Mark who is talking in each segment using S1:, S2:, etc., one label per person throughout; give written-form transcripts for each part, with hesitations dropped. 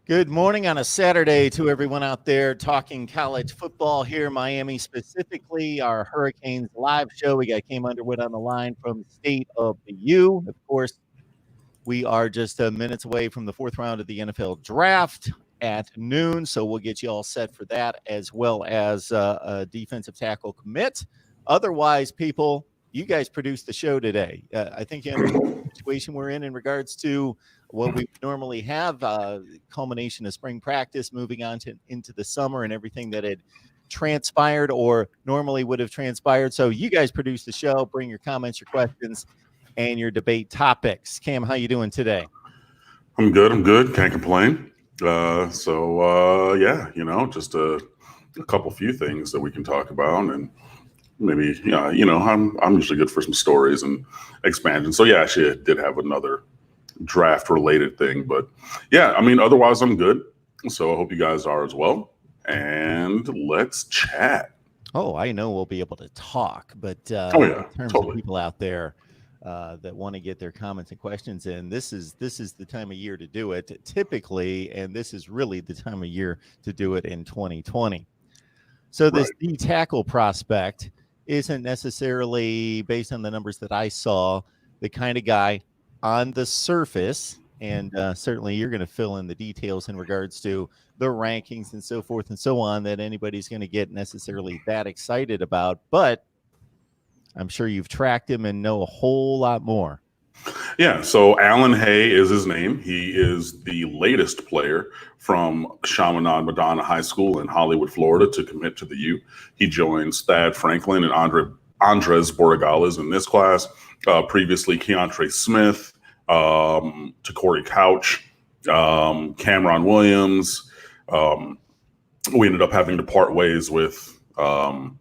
S1: Good morning on a Saturday to everyone out there talking college football here in Miami, specifically our Hurricanes live show. We got Cam Underwood on the line from State of the U. Of course, we are just minutes away from the fourth round of the NFL draft at noon, so we'll get you all set for that, as well as a defensive tackle commit. Otherwise, people, you guys produced the show today. I think you understand the situation we're in regards to what we normally have, culmination of spring practice, moving on into the summer and everything that had transpired or normally would have transpired. So you guys produce the show, bring your comments, your questions, and your debate topics. Cam, how you doing today?
S2: I'm good. Can't complain. Yeah, just a couple few things that we can talk about, and maybe, I'm usually good for some stories and expansion. So yeah, actually I did have another draft related thing, but yeah, otherwise I'm good. So I hope you guys are as well. And let's chat.
S1: Oh, I know we'll be able to talk, but in terms of people out there that want to get their comments and questions in, this is the time of year to do it typically, and this is really the time of year to do it in 2020. So this D tackle prospect isn't necessarily, based on the numbers that I saw, the kind of guy on the surface, and certainly you're going to fill in the details in regards to the rankings and so forth and so on, that anybody's going to get necessarily that excited about. But I'm sure you've tracked him and know a whole lot more.
S2: Yeah, so Alan HAYE is his name. He is the latest player from Chaminade Madonna High School in Hollywood, Florida, to commit to the U. He joins Thad Franklin and Andres Borregales in this class. Previously, Keontre Smith, Corey Couch, Cameron Williams. We ended up having to part ways with, oh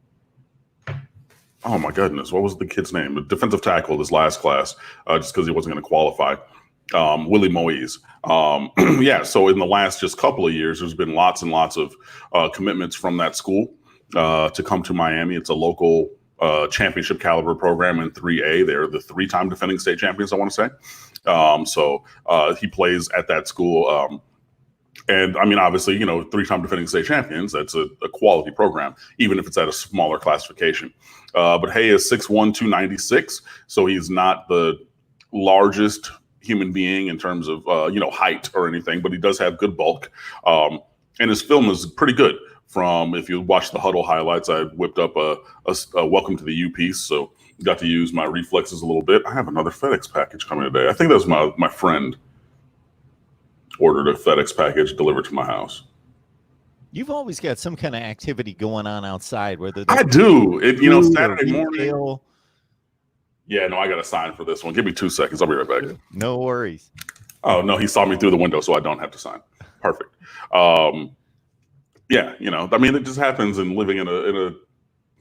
S2: my goodness, what was the kid's name? The defensive tackle this last class, just because he wasn't going to qualify. Willie Moise. So in the last just couple of years, there's been lots and lots of commitments from that school to come to Miami. It's a local championship caliber program in 3A. They're the three-time defending state champions, I want to say. He plays at that school. And obviously, three-time defending state champions, that's a quality program, even if it's at a smaller classification. But HAYE is 6'1", 296. So he's not the largest human being in terms of, height or anything, but he does have good bulk. And his film is pretty good. If you watch the Huddle highlights, I whipped up a welcome to the U piece. So got to use my reflexes a little bit. I have another FedEx package coming today. I think that was my friend ordered a FedEx package delivered to my house.
S1: You've always got some kind of activity going on outside, whether
S2: I do. Saturday morning. Yeah, no, I got a sign for this one. Give me 2 seconds. I'll be right back.
S1: No worries.
S2: Oh, no, he saw me through the window, so I don't have to sign. Perfect. It just happens in living in a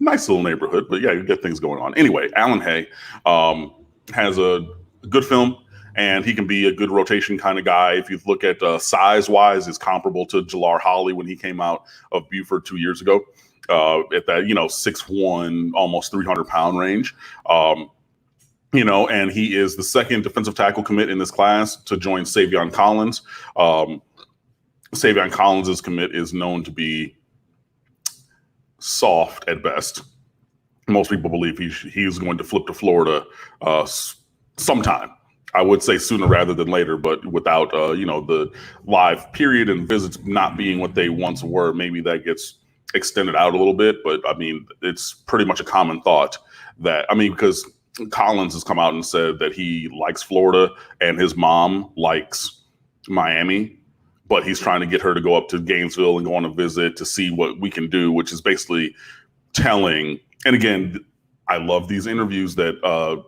S2: nice little neighborhood, but yeah, you get things going on. Anyway, Alan HAYE has a good film, and he can be a good rotation kind of guy. If you look at size-wise, is comparable to Jalar Holley when he came out of Buford 2 years ago at that, 6'1", almost 300-pound range. And he is the second defensive tackle commit in this class to join Savion Collins. Savion Collins' commit is known to be soft at best. Most people believe he's going to flip to Florida sometime. I would say sooner rather than later, but without the live period and visits not being what they once were, maybe that gets extended out a little bit. But it's pretty much a common thought that because Collins has come out and said that he likes Florida and his mom likes Miami, but he's trying to get her to go up to Gainesville and go on a visit to see what we can do, which is basically telling. And again, I love these interviews that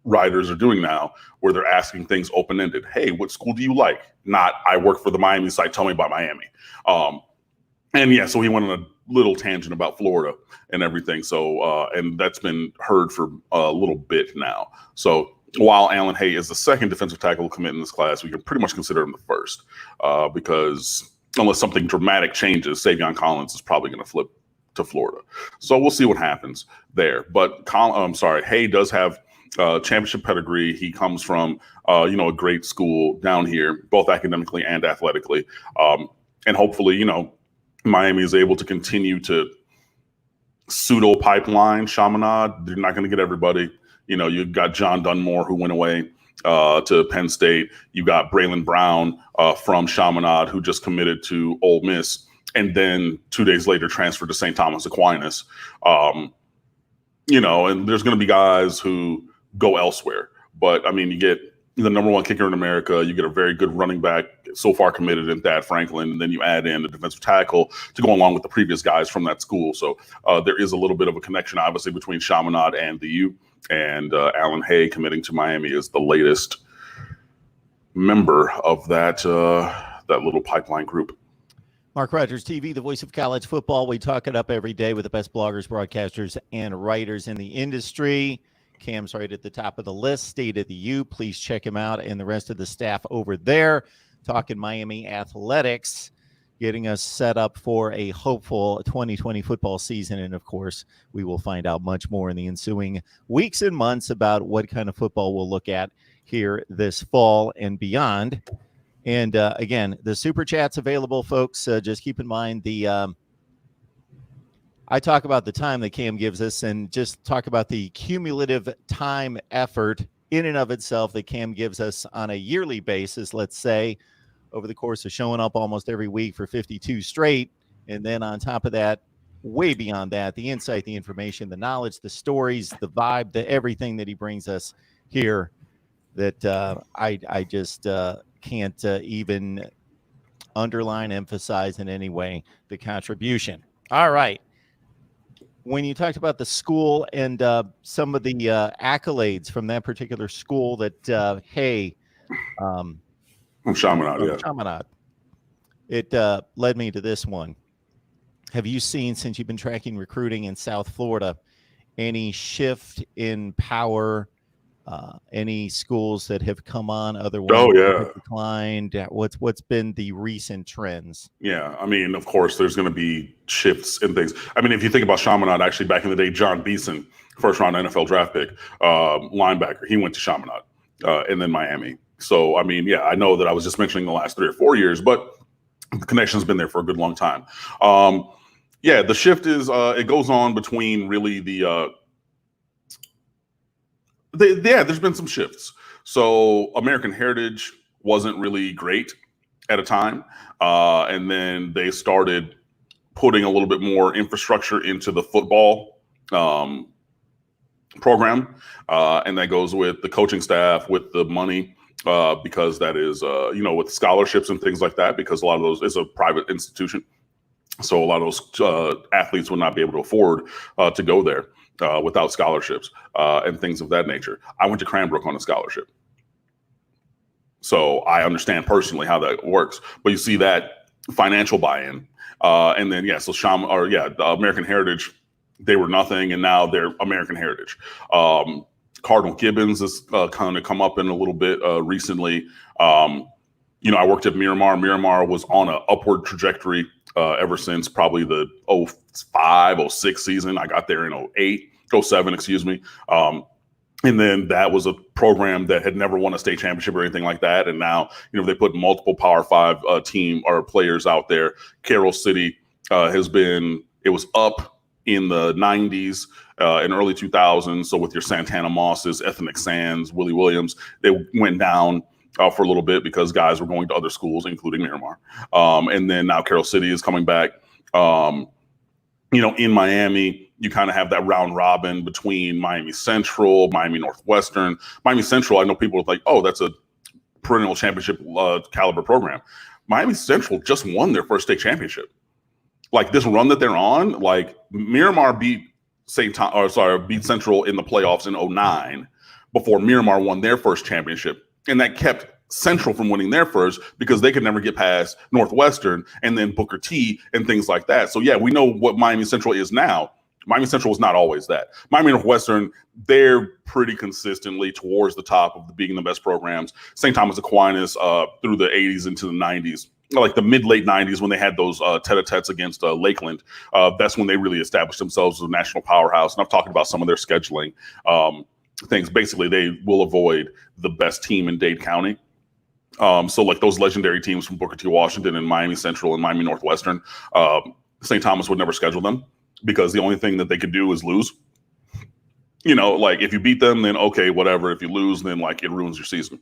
S2: writers are doing now, where they're asking things open-ended. Hey, what school do you like? Not, I work for the Miami site, tell me about Miami. So he went on a little tangent about Florida and everything. So, and that's been heard for a little bit now. So while Alan HAYE is the second defensive tackle commit in this class, we can pretty much consider him the first because unless something dramatic changes, Savion Collins is probably going to flip to Florida. So we'll see what happens there. But HAYE does have championship pedigree. He comes from, a great school down here, both academically and athletically. And hopefully, Miami is able to continue to pseudo pipeline Chaminade. They're not going to get everybody. You've got John Dunmore, who went away to Penn State. You got Braylon Brown from Chaminade, who just committed to Ole Miss, and then 2 days later transferred to St. Thomas Aquinas. And there's going to be guys who go elsewhere. But, I mean, you get the number one kicker in America. You get a very good running back, so far committed in Thad Franklin, and then you add in the defensive tackle to go along with the previous guys from that school. So there is a little bit of a connection, obviously, between Chaminade and the U. And Alan HAYE committing to Miami is the latest member of that little pipeline group.
S1: MarkRogersTV, the voice of college football. We talk it up every day with the best bloggers, broadcasters, and writers in the industry. Cam's right at the top of the list, State of the U. Please check him out and the rest of the staff over there. Talking Miami athletics, getting us set up for a hopeful 2020 football season. And, of course, we will find out much more in the ensuing weeks and months about what kind of football we'll look at here this fall and beyond. And, again, the Super Chat's available, folks. Just keep in mind I talk about the time that Cam gives us and just talk about the cumulative time effort in and of itself that Cam gives us on a yearly basis, let's say, over the course of showing up almost every week for 52 straight. And then on top of that, way beyond that, the insight, the information, the knowledge, the stories, the vibe, everything that he brings us here that I just can't even underline, emphasize in any way the contribution. All right. When you talked about the school and some of the accolades from that particular school that,
S2: From Chaminade, yeah.
S1: Chaminade. It led me to this one. Have you seen, since you've been tracking recruiting in South Florida, any shift in power, any schools that have come on, other ones that have declined? What's been the recent trends?
S2: Yeah, I mean, of course, there's going to be shifts in things. I mean, if you think about Chaminade, actually, back in the day, John Beeson, first-round NFL draft pick, linebacker, he went to Chaminade and then Miami. So, I mean, yeah, I know that I was just mentioning the last 3 or 4 years, but the connection's been there for a good long time. Yeah, the shift is it goes on between really there's been some shifts. So American Heritage wasn't really great at a time. And then they started putting a little bit more infrastructure into the football program. And that goes with the coaching staff, with the money. Because that is, with scholarships and things like that, because a lot of those is a private institution. So a lot of those athletes would not be able to afford to go there without scholarships and things of that nature. I went to Cranbrook on a scholarship. So I understand personally how that works. But you see that financial buy-in. And then, the American Heritage, they were nothing, and now they're American Heritage. Cardinal Gibbons has kind of come up in a little bit recently. I worked at Miramar. Miramar was on an upward trajectory ever since probably the 05, 06 season. I got there in 07, excuse me. And then that was a program that had never won a state championship or anything like that. And now, they put multiple Power 5 team or players out there. Carroll City it was up in the 90s and early 2000s. So with your Santana Mosses, Ethnic Sands, Willie Williams, they went down for a little bit because guys were going to other schools, including Miramar. And then now Carroll City is coming back. In Miami, you kind of have that round robin between Miami Central, Miami Northwestern. Miami Central, I know people are like, oh, that's a perennial championship caliber program. Miami Central just won their first state championship. Like this run that they're on, like Miramar beat Central in the playoffs in 09 before Miramar won their first championship. And that kept Central from winning their first because they could never get past Northwestern and then Booker T and things like that. So, yeah, we know what Miami Central is now. Miami Central was not always that. Miami Northwestern, they're pretty consistently towards the top of being the best programs. St. Thomas Aquinas through the 80s into the 90s. Like the mid-late 90s when they had those tete-a-tetes against Lakeland. That's when they really established themselves as a national powerhouse. And I've talked about some of their scheduling. things. Basically, they will avoid the best team in Dade County. So like those legendary teams from Booker T. Washington and Miami Central and Miami Northwestern, St. Thomas would never schedule them because the only thing that they could do is lose. You know, like if you beat them, then okay, whatever. If you lose, then like it ruins your season.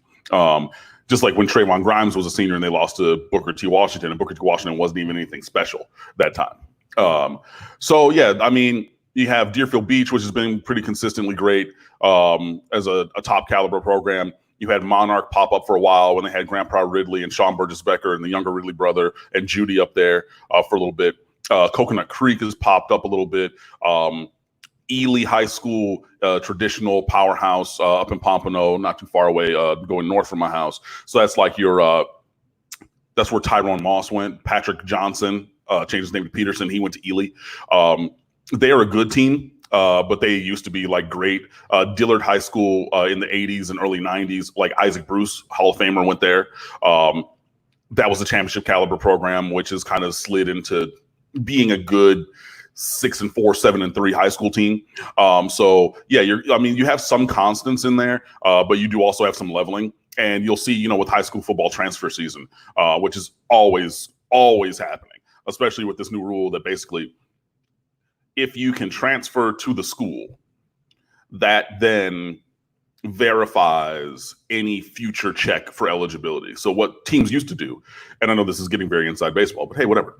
S2: Just like when Trayvon Grimes was a senior and they lost to Booker T. Washington, and Booker T. Washington wasn't even anything special that time. So yeah, I mean, you have Deerfield Beach, which has been pretty consistently great as a top caliber program. You had Monarch pop up for a while when they had Grandpa Ridley and Sean Burgess Becker and the younger Ridley brother and Judy up there for a little bit. Coconut Creek has popped up a little bit. Ely High School, traditional powerhouse up in Pompano, not too far away, going north from my house. So that's like your, that's where Tyrone Moss went. Patrick Johnson changed his name to Peterson. He went to Ely. They are a good team, but they used to be like great. Dillard High School in the 80s and early 90s, like Isaac Bruce, Hall of Famer, went there. That was a championship caliber program, which has kind of slid into being a good 6-4, 7-3 high school team. So yeah, you have some constants in there, but you do also have some leveling, and you'll see, you know, with high school football transfer season, which is always happening, especially with this new rule that basically if you can transfer to the school, that then verifies any future check for eligibility. So what teams used to do, and I know this is getting very inside baseball, but hey, whatever,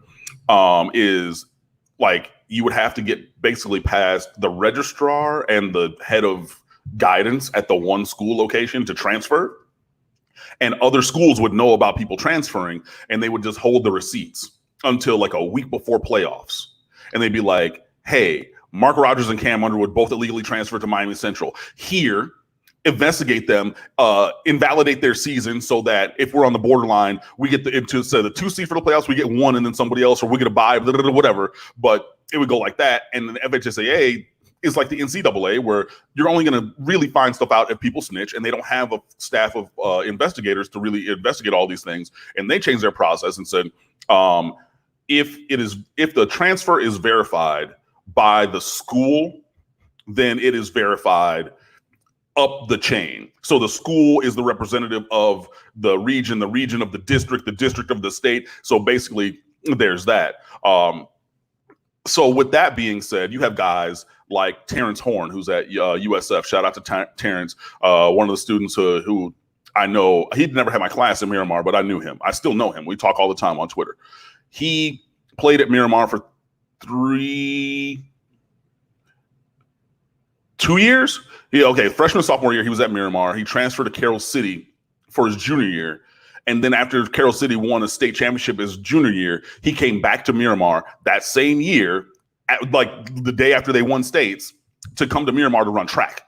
S2: is like you would have to get basically past the registrar and the head of guidance at the one school location to transfer. And other schools would know about people transferring, and they would just hold the receipts until like a week before playoffs. And they'd be like, hey, Mark Rogers and Cam Underwood both illegally transferred to Miami Central. Here, investigate them, invalidate their season so that if we're on the borderline, we get the 2 seed for the playoffs, we get 1 and then somebody else, or we get a bye, whatever. But it would go like that. And the FHSAA is like the NCAA, where you're only going to really find stuff out if people snitch, and they don't have a staff of investigators to really investigate all these things. And they changed their process and said, if the transfer is verified by the school, then it is verified up the chain. So the school is the representative of the region of the district of the state. So basically there's that. So with that being said, you have guys like Terrence Horn, who's at USF. Shout out to Terrence, one of the students who I know. He'd never had my class at Miramar, but I knew him. I still know him. We talk all the time on Twitter. He played at Miramar for 2 years. Freshman, sophomore year, he was at Miramar. He transferred to Carroll City for his junior year. And then after Carroll City won a state championship his junior year, he came back to Miramar that same year, like the day after they won states, to come to Miramar to run track.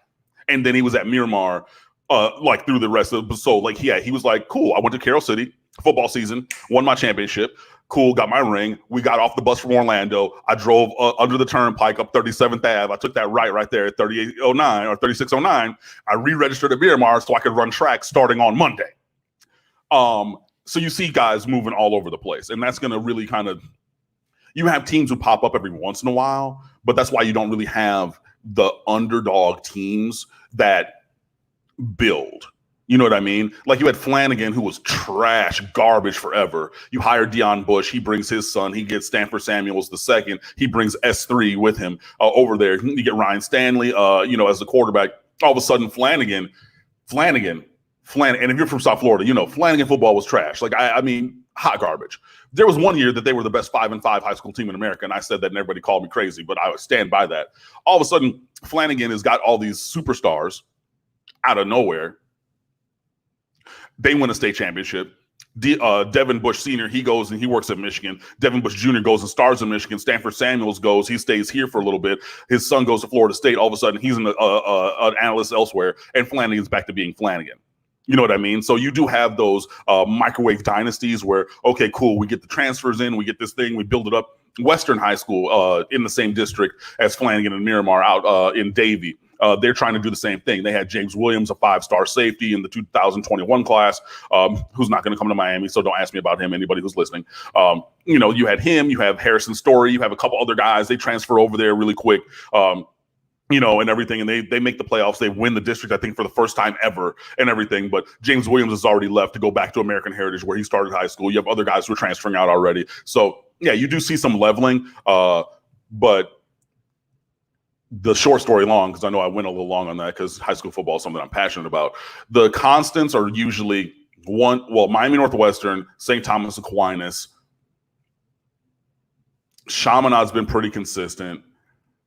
S2: And then he was at Miramar like through the rest of he was like, cool, I went to Carroll City, football season, won my championship. Cool, got my ring. We got off the bus from Orlando. I drove under the turnpike up 37th Ave. I took that right there at 3809 or 3609. I re-registered at Miramar so I could run track starting on Monday. So you see guys moving all over the place, and that's going to really kind of, you have teams who pop up every once in a while, but that's why you don't really have the underdog teams that build. You know what I mean? Like you had Flanagan, who was trash, garbage forever. You hire Deion Bush. He brings his son. He gets Stanford Samuels II. He brings S3 with him over there. You get Ryan Stanley, as the quarterback. All of a sudden, Flanagan. And if you're from South Florida, you know Flanagan football was trash. Like I mean, hot garbage. There was one year that they were the best 5-5 high school team in America, and I said that, and everybody called me crazy, but I would stand by that. All of a sudden, Flanagan has got all these superstars out of nowhere. They win a state championship. Devin Bush Sr., he goes and he works at Michigan. Devin Bush Jr. goes and stars in Michigan. Stanford Samuels goes. He stays here for a little bit. His son goes to Florida State. All of a sudden, he's an analyst elsewhere, and Flanagan's back to being Flanagan. You know what I mean? So you do have those microwave dynasties where, okay, cool, we get the transfers in, we get this thing, we build it up. Western High School in the same district as Flanagan and Miramar out in Davie. They're trying to do the same thing. They had James Williams, a 5-star safety in the 2021 class, who's not going to come to Miami, so don't ask me about him, anybody who's listening. You had him, you have Harrison Story, you have a couple other guys. They transfer over there really quick. and everything, and they make the playoffs. They win the district, I think, for the first time ever and everything. But James Williams has already left to go back to American Heritage, where he started high school. You have other guys who are transferring out already. So, yeah, you do see some leveling. But the short story long, because I know I went a little long on that because high school football is something I'm passionate about. The constants are usually Miami Northwestern, St. Thomas Aquinas. Chaminade's been pretty consistent.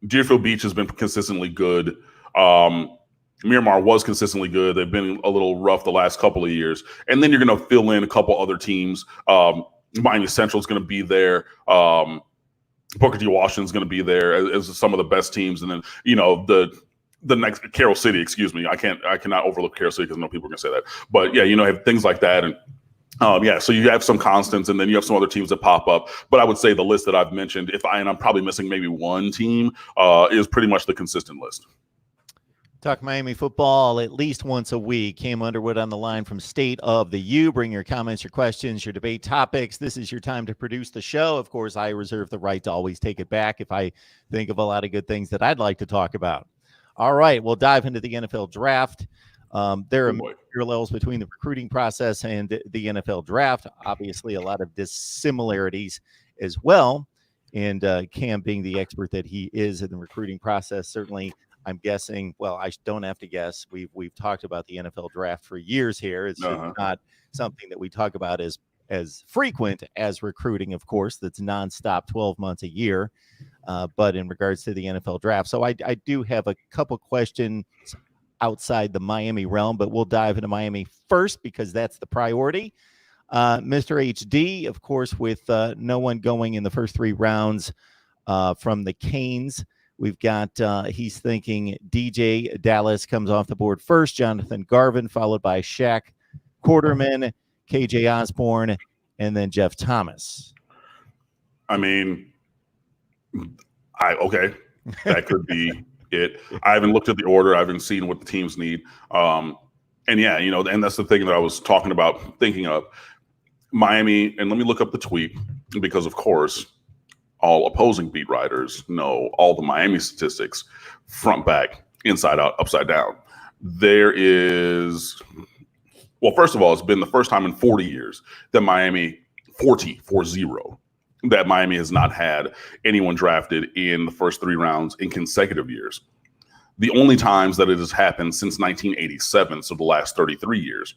S2: Deerfield Beach has been consistently good. Miramar was consistently good. They've been a little rough the last couple of years. And then you're going to fill in a couple other teams. Miami Central is going to be there. Booker T. Washington's going to be there as some of the best teams. And then, the next Carroll City, excuse me. I cannot overlook Carroll City because I know people are going to say that. But yeah, have things like that. And so you have some constants, and then you have some other teams that pop up. But I would say the list that I've mentioned, I'm probably missing maybe one team, is pretty much the consistent list.
S1: Talk Miami football at least once a week. Cam Underwood on the line from State of the U. Bring your comments, your questions, your debate topics. This is your time to produce the show. Of course, I reserve the right to always take it back if I think of a lot of good things that I'd like to talk about. All right, we'll dive into the NFL draft. There are parallels between the recruiting process and the NFL draft. Obviously, a lot of dissimilarities as well. And Cam, being the expert that he is in the recruiting process, certainly I'm guessing, well, I don't have to guess. We've talked about the NFL draft for years here. It's not something that we talk about as frequent as recruiting, of course. That's nonstop, 12 months a year. But in regards to the NFL draft, so I do have a couple questions outside the Miami realm, but we'll dive into Miami first because that's the priority. Mr. HD, of course, with no one going in the first 3 rounds from the Canes. We've got, he's thinking DJ Dallas comes off the board first, Jonathan Garvin, followed by Shaq Quarterman, KJ Osborne, and then Jeff Thomas.
S2: I mean, okay, that could be it. I haven't looked at the order. I haven't seen what the teams need. And yeah, and that's the thing that I was talking about, thinking of Miami. And let me look up the tweet because, of course, all opposing beat writers know all the Miami statistics, front, back, inside out, upside down. There is, well, first of all, it's been the first time in 40 years that Miami, 40, that Miami has not had anyone drafted in the first 3 rounds in consecutive years. The only times that it has happened since 1987, so the last 33 years,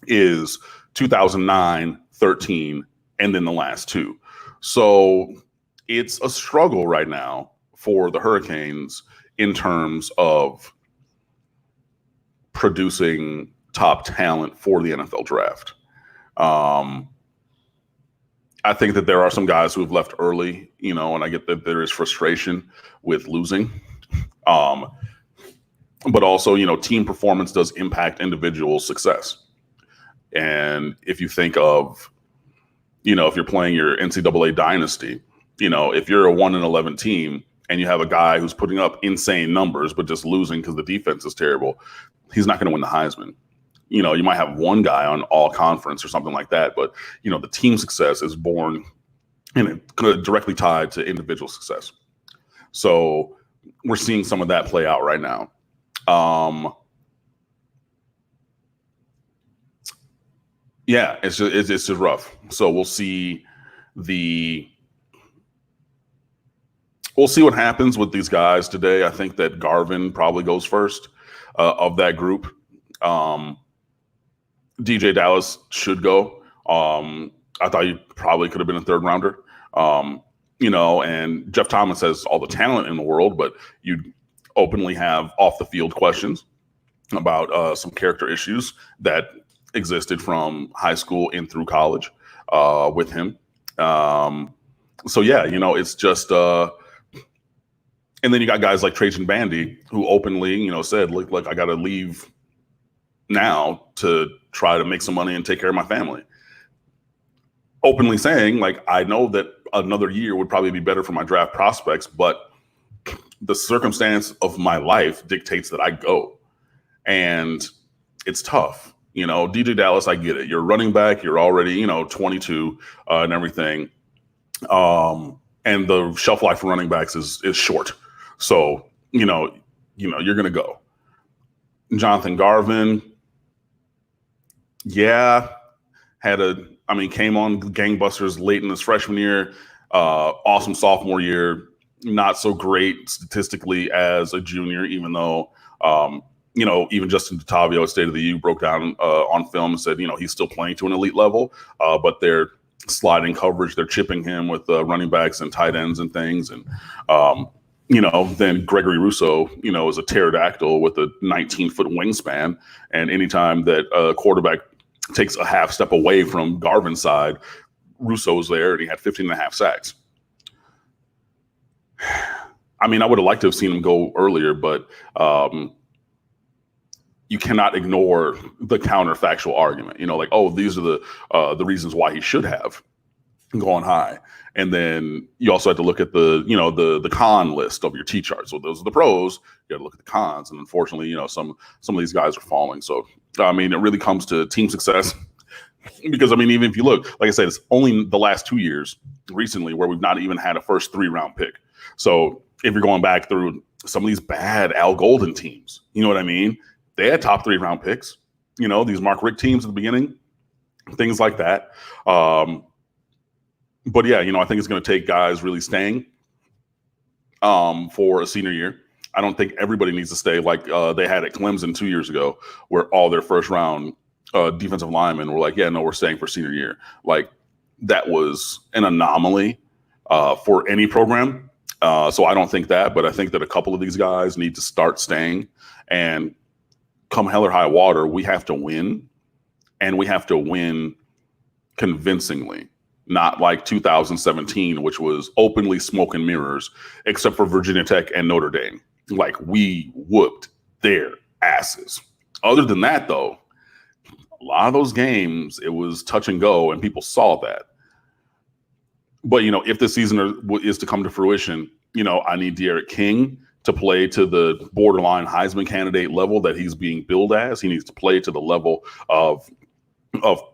S2: is 2009, 13, and then the last 2. So it's a struggle right now for the Hurricanes in terms of producing top talent for the NFL draft. I think that there are some guys who have left early, and I get that there is frustration with losing. But also, team performance does impact individual success. And if you think of, if you're playing your NCAA dynasty, if you're a 1-11 team and you have a guy who's putting up insane numbers but just losing because the defense is terrible, he's not going to win the Heisman. You might have one guy on all conference or something like that, but the team success is born and directly tied to individual success. So we're seeing some of that play out right now. Yeah, it's just rough. So we'll see what happens with these guys today. I think that Garvin probably goes first of that group. DJ Dallas should go. I thought he probably could have been a 3rd rounder. And Jeff Thomas has all the talent in the world, but you openly have off the field questions about some character issues that existed from high school in through college with him. So yeah, it's just and then you got guys like Trajan Bandy who openly, said, look, I got to leave now to try to make some money and take care of my family. Openly saying, I know that another year would probably be better for my draft prospects, but the circumstance of my life dictates that I go. And it's tough. DJ Dallas, I get it. You're running back. You're already, 22 and everything. And the shelf life for running backs is short. So, you're going to go. Jonathan Garvin, yeah, came on gangbusters late in his freshman year, awesome sophomore year, not so great statistically as a junior, even though, even Justin DeTavio at State of the U broke down on film and said, he's still playing to an elite level, but they're sliding coverage. They're chipping him with running backs and tight ends and things. And, then Gregory Rousseau, is a pterodactyl with a 19-foot wingspan. And anytime that a quarterback takes a half step away from Garvin's side, Rousseau's there, and he had 15 and a half sacks. I would have liked to have seen him go earlier, but you cannot ignore the counterfactual argument. These are the reasons why he should have gone high. And then you also have to look at the con list of your T-chart. So those are the pros. You got to look at the cons. And unfortunately, some of these guys are falling. So, it really comes to team success. Because, even if you look, like I said, it's only the last 2 years recently where we've not even had a first 3-round pick. So if you're going back through some of these bad Al Golden teams, you know what I mean? They had top 3-round picks, these Mark Richt teams at the beginning, things like that. But yeah, I think it's going to take guys really staying for a senior year. I don't think everybody needs to stay like they had at Clemson 2 years ago, where all their first round defensive linemen were like, yeah, no, we're staying for senior year. Like, that was an anomaly for any program. So I don't think that, but I think that a couple of these guys need to start staying, and come hell or high water, we have to win, and we have to win convincingly. Not like 2017, which was openly smoke and mirrors, except for Virginia Tech and Notre Dame. Like, we whooped their asses. Other than that, though, a lot of those games, it was touch and go, and people saw that. But, if the season is to come to fruition, I need De'Aaron King to play to the borderline Heisman candidate level that he's being billed as. He needs to play to the level of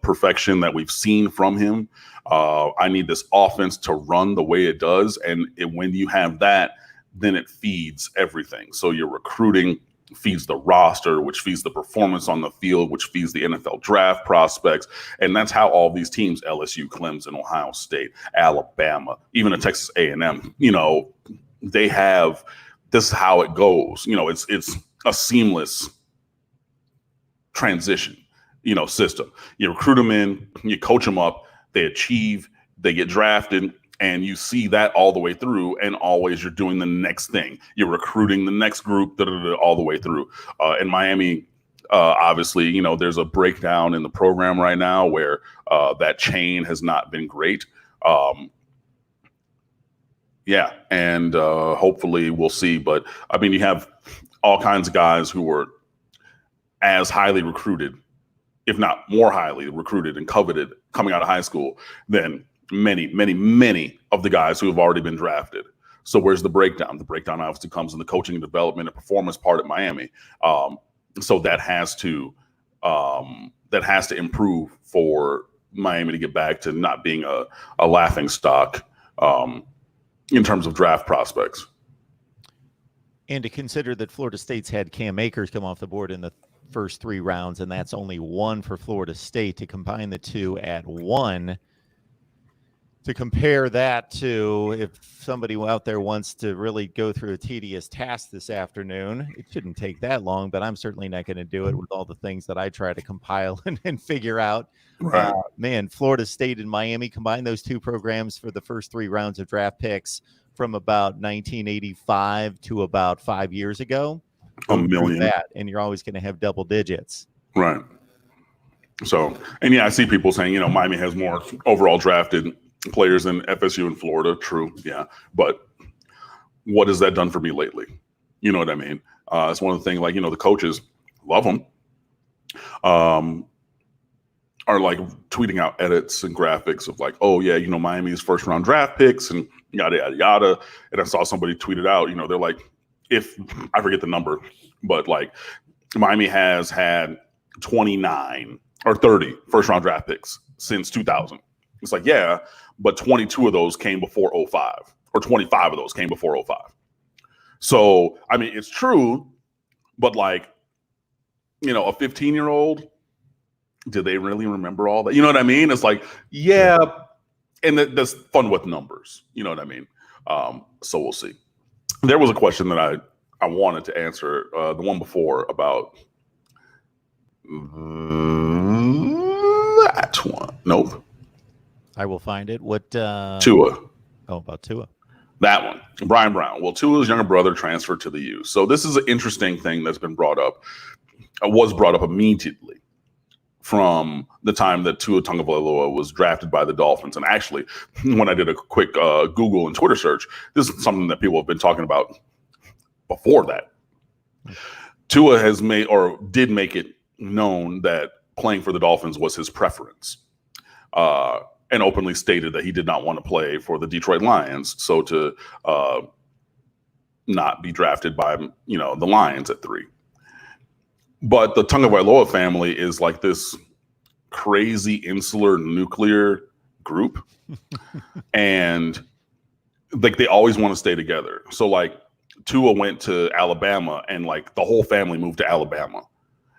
S2: perfection that we've seen from him. I need this offense to run the way it does. And when you have that, then it feeds everything. So your recruiting feeds the roster, which feeds the performance on the field, which feeds the NFL draft prospects. And that's how all these teams, LSU, Clemson, Ohio State, Alabama, even a Texas A&M, they have, this is how it goes. It's a seamless transition, system. You recruit them in, you coach them up, they achieve, they get drafted, and you see that all the way through, and always you're doing the next thing. You're recruiting the next group, all the way through. In Miami, obviously, there's a breakdown in the program right now where that chain has not been great. And hopefully we'll see. But, you have all kinds of guys who were as highly recruited, if not more highly recruited and coveted coming out of high school than many, many, many of the guys who have already been drafted. So where's the breakdown? The breakdown obviously comes in the coaching and development and performance part at Miami. So that has to improve for Miami to get back to not being a laughing stock in terms of draft prospects.
S1: And to consider that Florida State's had Cam Akers come off the board in the first 3 rounds, and that's only 1 for Florida State. To combine the two at 1, to compare that to, if somebody out there wants to really go through a tedious task this afternoon, it shouldn't take that long, but I'm certainly not going to do it with all the things that I try to compile and figure out.
S2: Right.
S1: Florida State and Miami, combine those two programs for the first 3 rounds of draft picks from about 1985 to about 5 years ago.
S2: A million.
S1: That, and you're always going to have double digits.
S2: Right. So, and yeah, I see people saying, Miami has more overall drafted players than FSU and Florida. True. Yeah. But what has that done for me lately? You know what I mean? It's one of the things, like, the coaches love them, are like tweeting out edits and graphics of like, oh yeah, Miami's first round draft picks and yada, yada, yada. And I saw somebody tweet it out, they're like, if I forget the number, but like Miami has had 29 or 30 first round draft picks since 2000. It's like, yeah, but 22 of those came before 05, or 25 of those came before 05. So, it's true But like, you know, a 15-year-old, do they really remember all that? You know what I mean? It's like, yeah, and that's fun with numbers. You know what I mean? So we'll see. There was a question that I wanted to answer, the one before about that one. Nope.
S1: I will find it. What?
S2: Tua.
S1: Oh, about Tua.
S2: That one. Brian Brown. Well, Tua's younger brother transferred to the U. So this is an interesting thing that's been brought up. Was brought up immediately from the time that Tua Tagovailoa was drafted by the Dolphins. And actually, when I did a quick Google and Twitter search, this is something that people have been talking about before that. Tua has made, or did make it known, that playing for the Dolphins was his preference, and openly stated that he did not want to play for the Detroit Lions. So to not be drafted by, you know, the Lions at 3. But the Tagovailoa family is like this crazy insular nuclear group. And like they always want to stay together. So like Tua went to Alabama and like the whole family moved to Alabama.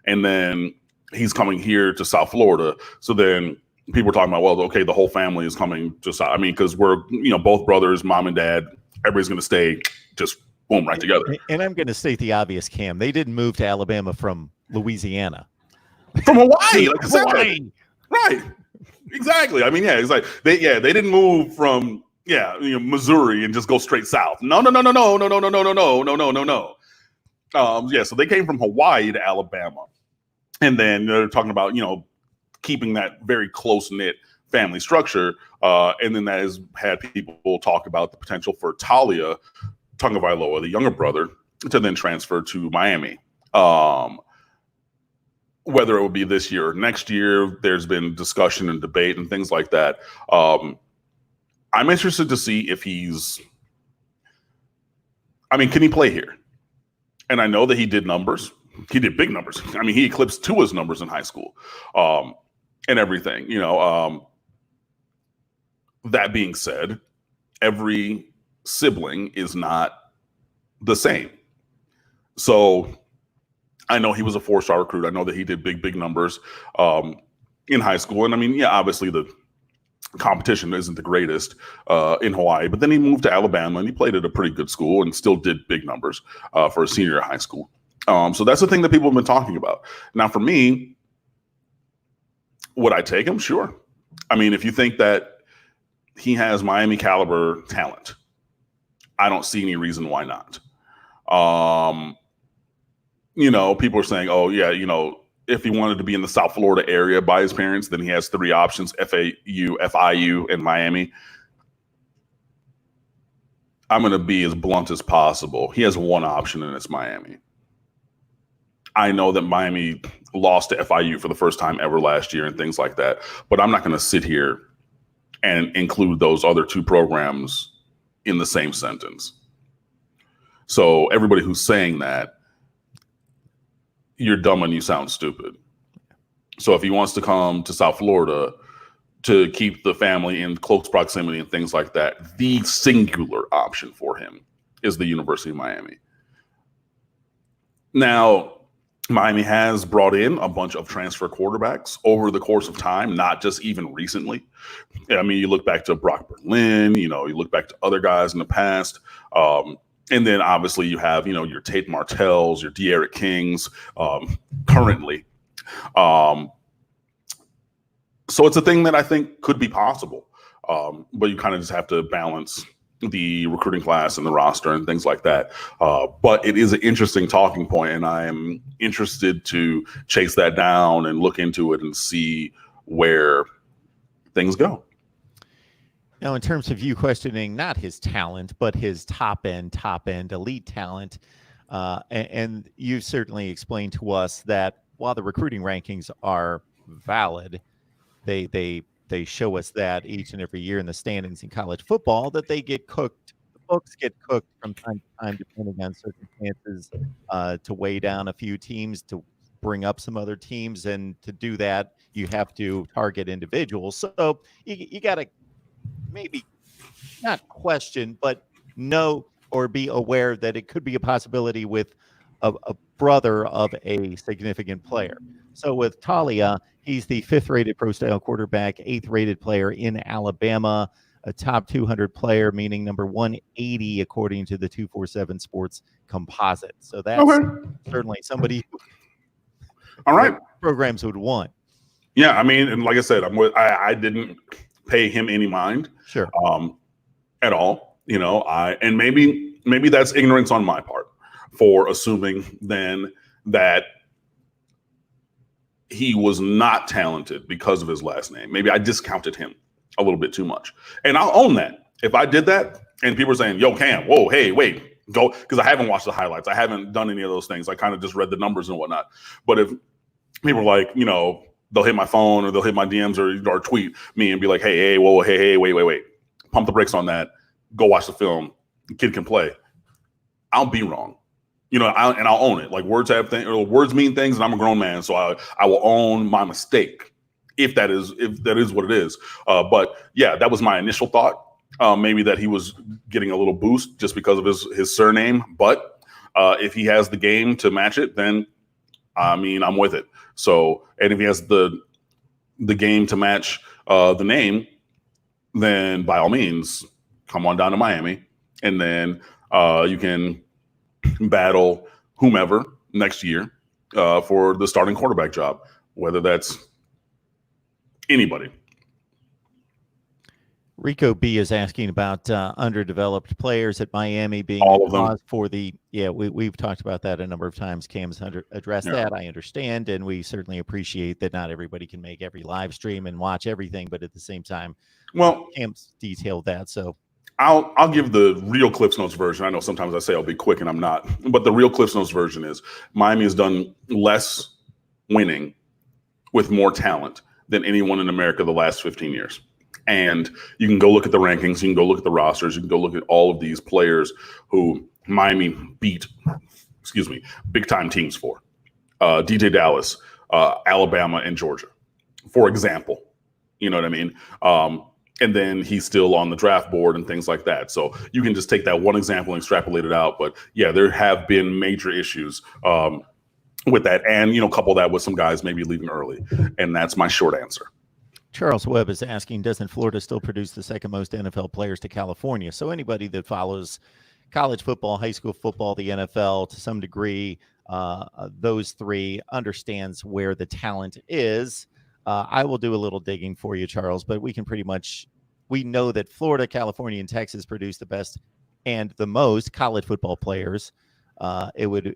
S2: And then he's coming here to South Florida. So then people were talking about, well, okay, the whole family is coming to South. I mean, because we're, you know, both brothers, mom and dad, everybody's going to stay just boom right together.
S1: And I'm going to state the obvious, Cam. They didn't move to Alabama from Louisiana.
S2: From Hawaii, like
S1: Hawaii.
S2: Right. Exactly. I mean, yeah, it's like they didn't move from Missouri and just go straight south. No. Yeah, so they came from Hawaii to Alabama. And then they're talking about, you know, keeping that very close-knit family structure. And then that has had people talk about the potential for Talia Tagovailoa, the younger brother, to then transfer to Miami. Whether it would be this year or next year, there's been discussion and debate and things like that. I'm interested to see if can he play here? And I know that he did numbers. He did big numbers. I mean, he eclipsed Tua's numbers in high school, and everything, you know. That being said, every sibling is not the same. So I know he was a 4-star recruit. I know that he did big numbers in high school. And I mean, yeah, obviously the competition isn't the greatest in Hawaii, but then he moved to Alabama and he played at a pretty good school and still did big numbers for a senior in high school. So that's the thing that people have been talking about. Now, for me, would I take him? Sure. I mean, if you think that he has Miami caliber talent, I don't see any reason why not. You know, people are saying, oh, yeah, you know, if he wanted to be in the South Florida area by his parents, then he has 3 options: FAU, FIU, and Miami. I'm going to be as blunt as possible. He has one option, and it's Miami. I know that Miami lost to FIU for the first time ever last year and things like that, but I'm not going to sit here and include those other 2 programs in the same sentence. So everybody who's saying that, you're dumb and you sound stupid. So if he wants to come to South Florida to keep the family in close proximity and things like that, the singular option for him is the University of Miami. Now, Miami has brought in a bunch of transfer quarterbacks over the course of time, not just even recently. I mean, you look back to Brock Berlin, you know, you look back to other guys in the past. And then obviously you have, you know, your Tate Martells, your De'Aaron Kings currently. So it's a thing that I think could be possible. But you kind of just have to balance the recruiting class and the roster and things like that. But it is an interesting talking point, and I am interested to chase that down and look into it and see where things go.
S1: Now, in terms of you questioning not his talent, but his top end elite talent, and you've certainly explained to us that while the recruiting rankings are valid, they show us that each and every year in the standings in college football that they get cooked. The books get cooked from time to time, depending on circumstances, to weigh down a few teams, to bring up some other teams, and to do that, you have to target individuals. So you got to maybe not question, but know or be aware that it could be a possibility with a brother of a significant player. So with Talia, he's the 5th-rated pro-style quarterback, 8th-rated player in Alabama, a top 200 player, meaning number 180 according to the 247 Sports composite. So that's certainly somebody
S2: all right
S1: programs would want.
S2: Yeah, I mean, and like I said, I didn't pay him any mind,
S1: sure,
S2: at all. You know, and maybe that's ignorance on my part for assuming then that he was not talented because of his last name. Maybe I discounted him a little bit too much, and I'll own that. If I did that, and people are saying, "Yo, Cam, whoa, hey, wait, go," because I haven't watched the highlights, I haven't done any of those things. I kind of just read the numbers and whatnot. But if people are like, you know, they'll hit my phone or they'll hit my DMs or tweet me and be like, hey, whoa, hey, wait. Pump the brakes on that. Go watch the film. The kid can play. I'll be wrong. You know, I'll own it. Like words mean things, and I'm a grown man, so I will own my mistake if that is what it is. But yeah, that was my initial thought. Maybe that he was getting a little boost just because of his surname. But if he has the game to match it, then I mean, I'm with it. So, and if he has the game to match the name, then by all means, come on down to Miami, and then you can battle whomever next year for the starting quarterback job, whether that's anybody.
S1: Rico B is asking about underdeveloped players at Miami being
S2: all of them
S1: cause for the we've talked about that a number of times. Cam's addressed that. I understand, and we certainly appreciate that not everybody can make every live stream and watch everything, but at the same time,
S2: well,
S1: Cam's detailed that. So
S2: I'll give the real Cliffs Notes version. I know sometimes I say I'll be quick and I'm not, but the real Cliffs Notes version is Miami has done less winning with more talent than anyone in America the last 15 years. And you can go look at the rankings, you can go look at the rosters, you can go look at all of these players who Miami beat, big time teams for. DJ Dallas, Alabama, and Georgia, for example. You know what I mean? And then he's still on the draft board and things like that. So you can just take that one example and extrapolate it out. But yeah, there have been major issues with that. And, you know, couple that with some guys maybe leaving early. And that's my short answer.
S1: Charles Webb is asking, doesn't Florida still produce the second most NFL players to California? So anybody that follows college football, high school football, the NFL to some degree, those three understands where the talent is. I will do a little digging for you, Charles, but we know that Florida, California, and Texas produce the best and the most college football players. It would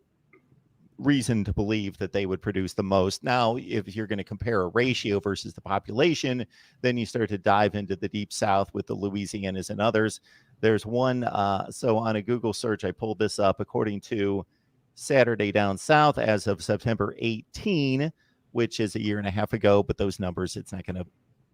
S1: reason to believe that they would produce the most. Now, if you're going to compare a ratio versus the population, then you start to dive into the deep South with the Louisianas and others. There's one. So on a Google search, I pulled this up according to Saturday Down South as of September 18, which is a year and a half ago. But those numbers, it's not going to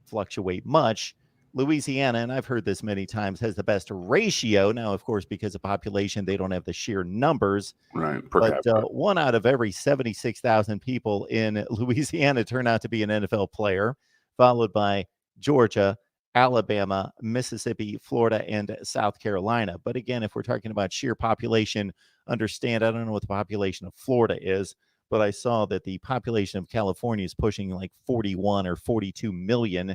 S1: fluctuate much. Louisiana, and I've heard this many times, has the best ratio. Now, of course, because of population, they don't have the sheer numbers.
S2: Right.
S1: But 1 out of every 76,000 people in Louisiana turn out to be an NFL player, followed by Georgia, Alabama, Mississippi, Florida, and South Carolina. But again, if we're talking about sheer population, understand, I don't know what the population of Florida is, but I saw that the population of California is pushing like 41 or 42 million.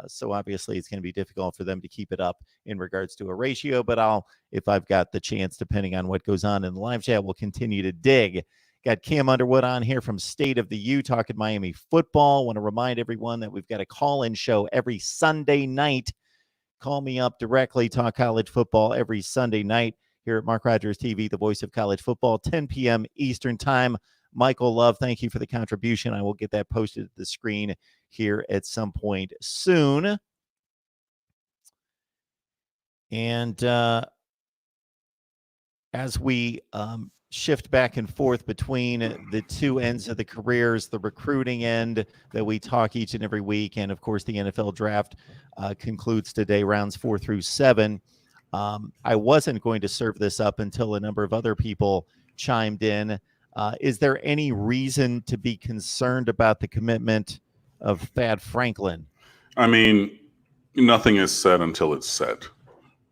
S1: So obviously it's going to be difficult for them to keep it up in regards to a ratio, but if I've got the chance, depending on what goes on in the live chat, we'll continue to dig. Got Cam Underwood on here from State of the U talking Miami football. Want to remind everyone that we've got a call-in show every Sunday night. Call me up directly, talk college football every Sunday night here at Mark Rogers TV, the voice of college football, 10 p.m. Eastern time. Michael Love, thank you for the contribution. I will get that posted at the screen here at some point soon. And as we shift back and forth between the two ends of the careers, the recruiting end that we talk each and every week, and of course the NFL draft concludes today, rounds 4 through 7. I wasn't going to serve this up until a number of other people chimed in. Is there any reason to be concerned about the commitment of Thad Franklin?
S2: I mean, nothing is said until it's said.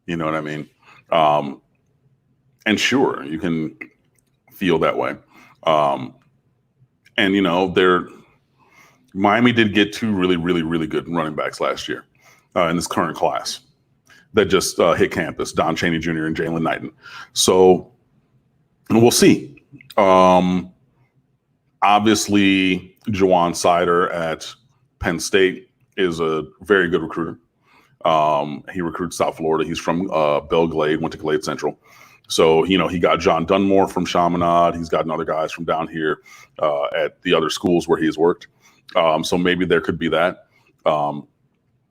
S2: You know what I mean? And sure, you can feel that way. And you know, Miami did get two really, really, really good running backs last year in this current class that just hit campus, Don Chaney Jr. and Jalen Knighton. So we'll see. Obviously, Jawan Sider at Penn State is a very good recruiter. He recruits South Florida. He's from Belle Glade, went to Glade Central. So, you know, he got John Dunmore from Chaminade. He's gotten other guys from down here at the other schools where he's worked. So maybe there could be that.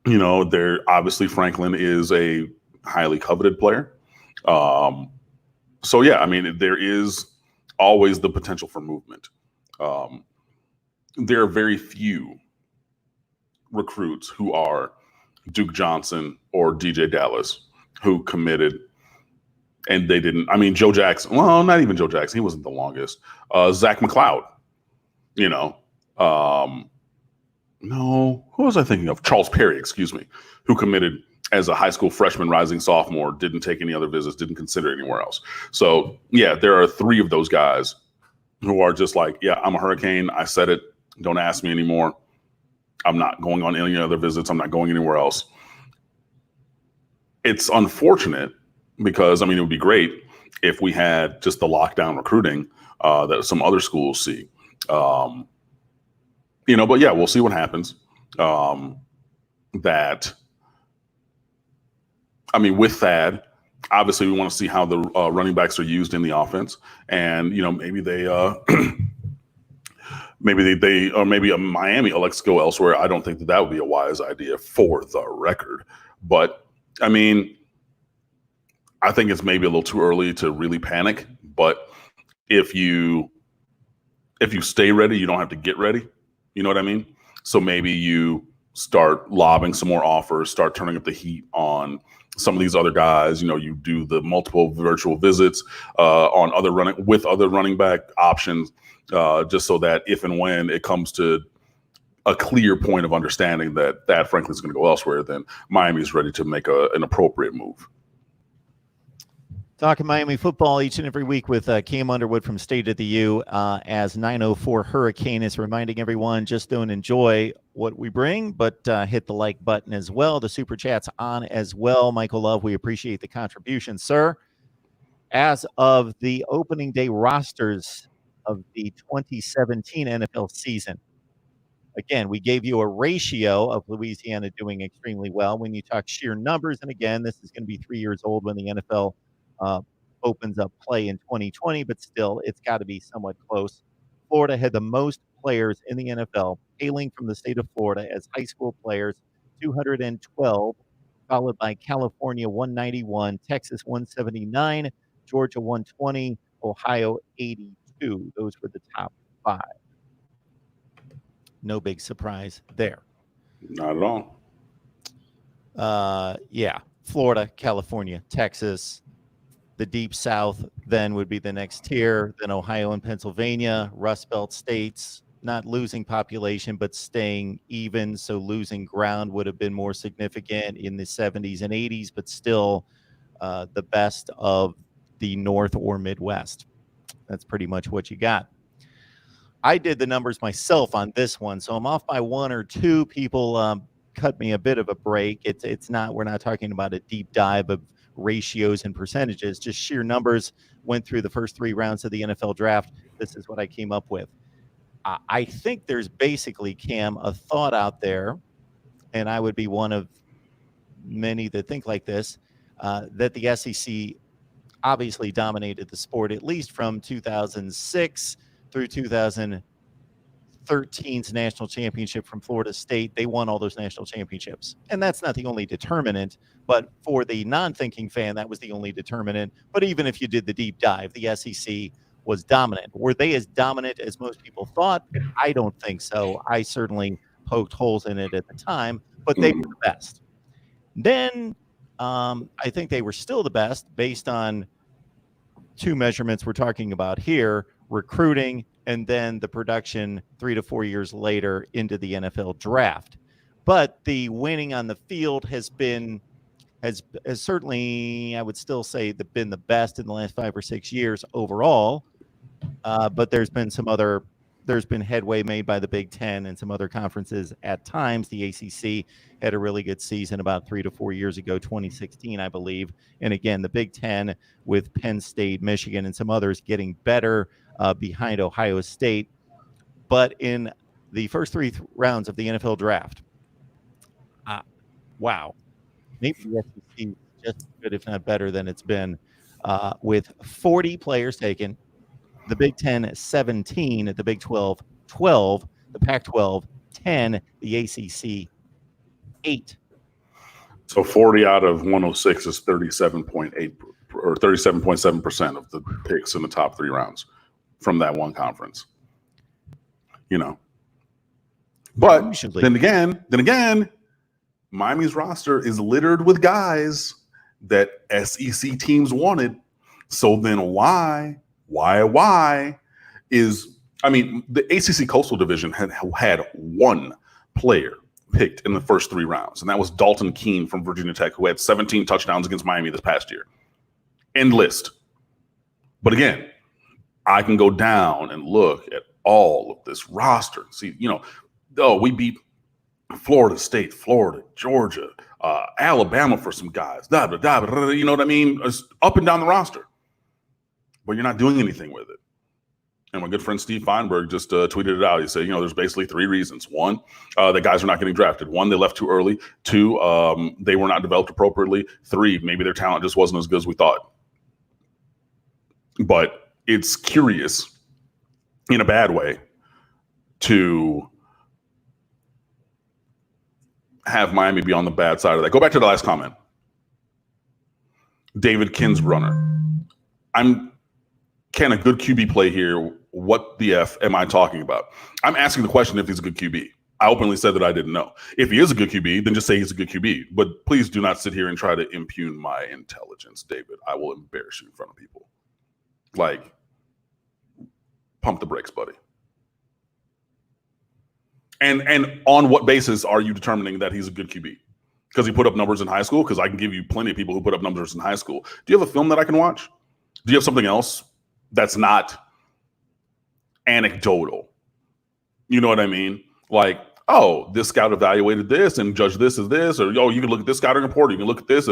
S2: You know, obviously Franklin is a highly coveted player. So, yeah, I mean, there is always the potential for movement. There are very few recruits who are Duke Johnson or DJ Dallas who committed and they didn't. I mean, Joe Jackson. Well, not even Joe Jackson. He wasn't the longest. Zach McLeod. You know. No, who was I thinking of? Charles Perry, excuse me, who committed as a high school freshman, rising sophomore, didn't take any other visits, didn't consider anywhere else. So, yeah, there are three of those guys who are just like, yeah, I'm a Hurricane. I said it. Don't ask me anymore. I'm not going on any other visits. I'm not going anywhere else. It's unfortunate because, I mean, it would be great if we had just the lockdown recruiting that some other schools see. You know, but yeah, we'll see what happens. With Thad, obviously we want to see how the running backs are used in the offense. And, you know, maybe maybe a Miami elects to go elsewhere. I don't think that would be a wise idea for the record. But, I mean, I think it's maybe a little too early to really panic. But if you stay ready, you don't have to get ready. You know what I mean? So maybe you start lobbing some more offers, start turning up the heat on some of these other guys. You know, you do the multiple virtual visits on other running back options, just so that if and when it comes to a clear point of understanding that Thad Franklin's going to go elsewhere, then Miami is ready to make an appropriate move.
S1: Talking Miami football each and every week with Cam Underwood from State of the U. As 904 Hurricane is reminding everyone, just don't enjoy what we bring, but hit the like button as well. The super chat's on as well. Michael Love, we appreciate the contribution, sir. As of the opening day rosters of the 2017 NFL season, again, we gave you a ratio of Louisiana doing extremely well. When you talk sheer numbers, and again, this is going to be 3 years old when the NFL opens up play in 2020, but still, it's got to be somewhat close. Florida had the most players in the NFL hailing from the state of Florida as high school players, 212, followed by California 191, Texas 179, Georgia 120, Ohio 82. Those were the top five. No big surprise there.
S2: Not at
S1: all. Yeah, Florida, California, Texas. The Deep South then would be the next tier, then Ohio and Pennsylvania, Rust Belt states, not losing population, but staying even. So losing ground would have been more significant in the 70s and 80s, but still the best of the North or Midwest. That's pretty much what you got. I did the numbers myself on this one, so I'm off by one or two. People cut me a bit of a break. We're not talking about a deep dive of ratios and percentages, just sheer numbers. Went through the first 3 rounds of the NFL draft. This is what I came up with. I think there's basically, Cam, a thought out there, and I would be one of many that think like this, that the SEC obviously dominated the sport, at least from 2006 through 2013's national championship from Florida State. They won all those national championships. And that's not the only determinant, but for the non-thinking fan, that was the only determinant. But even if you did the deep dive, the SEC was dominant. Were they as dominant as most people thought? I don't think so. I certainly poked holes in it at the time, but they were the best. Then I think they were still the best based on 2 measurements we're talking about here: recruiting, and then the production 3 to 4 years later into the NFL draft. But the winning on the field has certainly, I would still say, been the best in the last 5 or 6 years overall. But there's been headway made by the Big Ten and some other conferences at times. The ACC had a really good season about 3 to 4 years ago, 2016, I believe. And again, the Big Ten with Penn State, Michigan, and some others getting better behind Ohio State. But in the first three rounds of the NFL draft, wow, maybe the SEC is just as good, if not better, than it's been, with 40 players taken. The Big Ten 17, the Big 12 12, the Pac-12 10, the ACC 8.
S2: So 40 out of 106 is 37.8 or 37.7% of the picks in the top 3 rounds from that one conference. You know, but
S1: Usually.
S2: then again, Miami's roster is littered with guys that SEC teams wanted. So then why is, I mean, the ACC Coastal Division had one player picked in the first 3 rounds, and that was Dalton Keene from Virginia Tech, who had 17 touchdowns against Miami this past year. End list. But again, I can go down and look at all of this roster and see, we beat Florida State, Florida, Georgia, Alabama for some guys. You know what I mean? It's up and down the roster. But you're not doing anything with it. And my good friend Steve Feinberg just tweeted it out. He said, there's basically 3 reasons. 1, the guys are not getting drafted. 1, they left too early. 2, they were not developed appropriately. 3, maybe their talent just wasn't as good as we thought. But it's curious, in a bad way, to have Miami be on the bad side of that. Go back to the last comment. David Kinsbrunner. Can a good QB play here? What the F am I talking about? I'm asking the question if he's a good QB. I openly said that I didn't know. If he is a good QB, then just say he's a good QB. But please do not sit here and try to impugn my intelligence, David. I will embarrass you in front of people. Like, pump the brakes, buddy. And on what basis are you determining that he's a good QB? Because he put up numbers in high school? Because I can give you plenty of people who put up numbers in high school. Do you have a film that I can watch? Do you have something else that's not anecdotal? You know what I mean? Like, oh, this scout evaluated this and judged this as this, or you can look at this scouting report, you can look at this.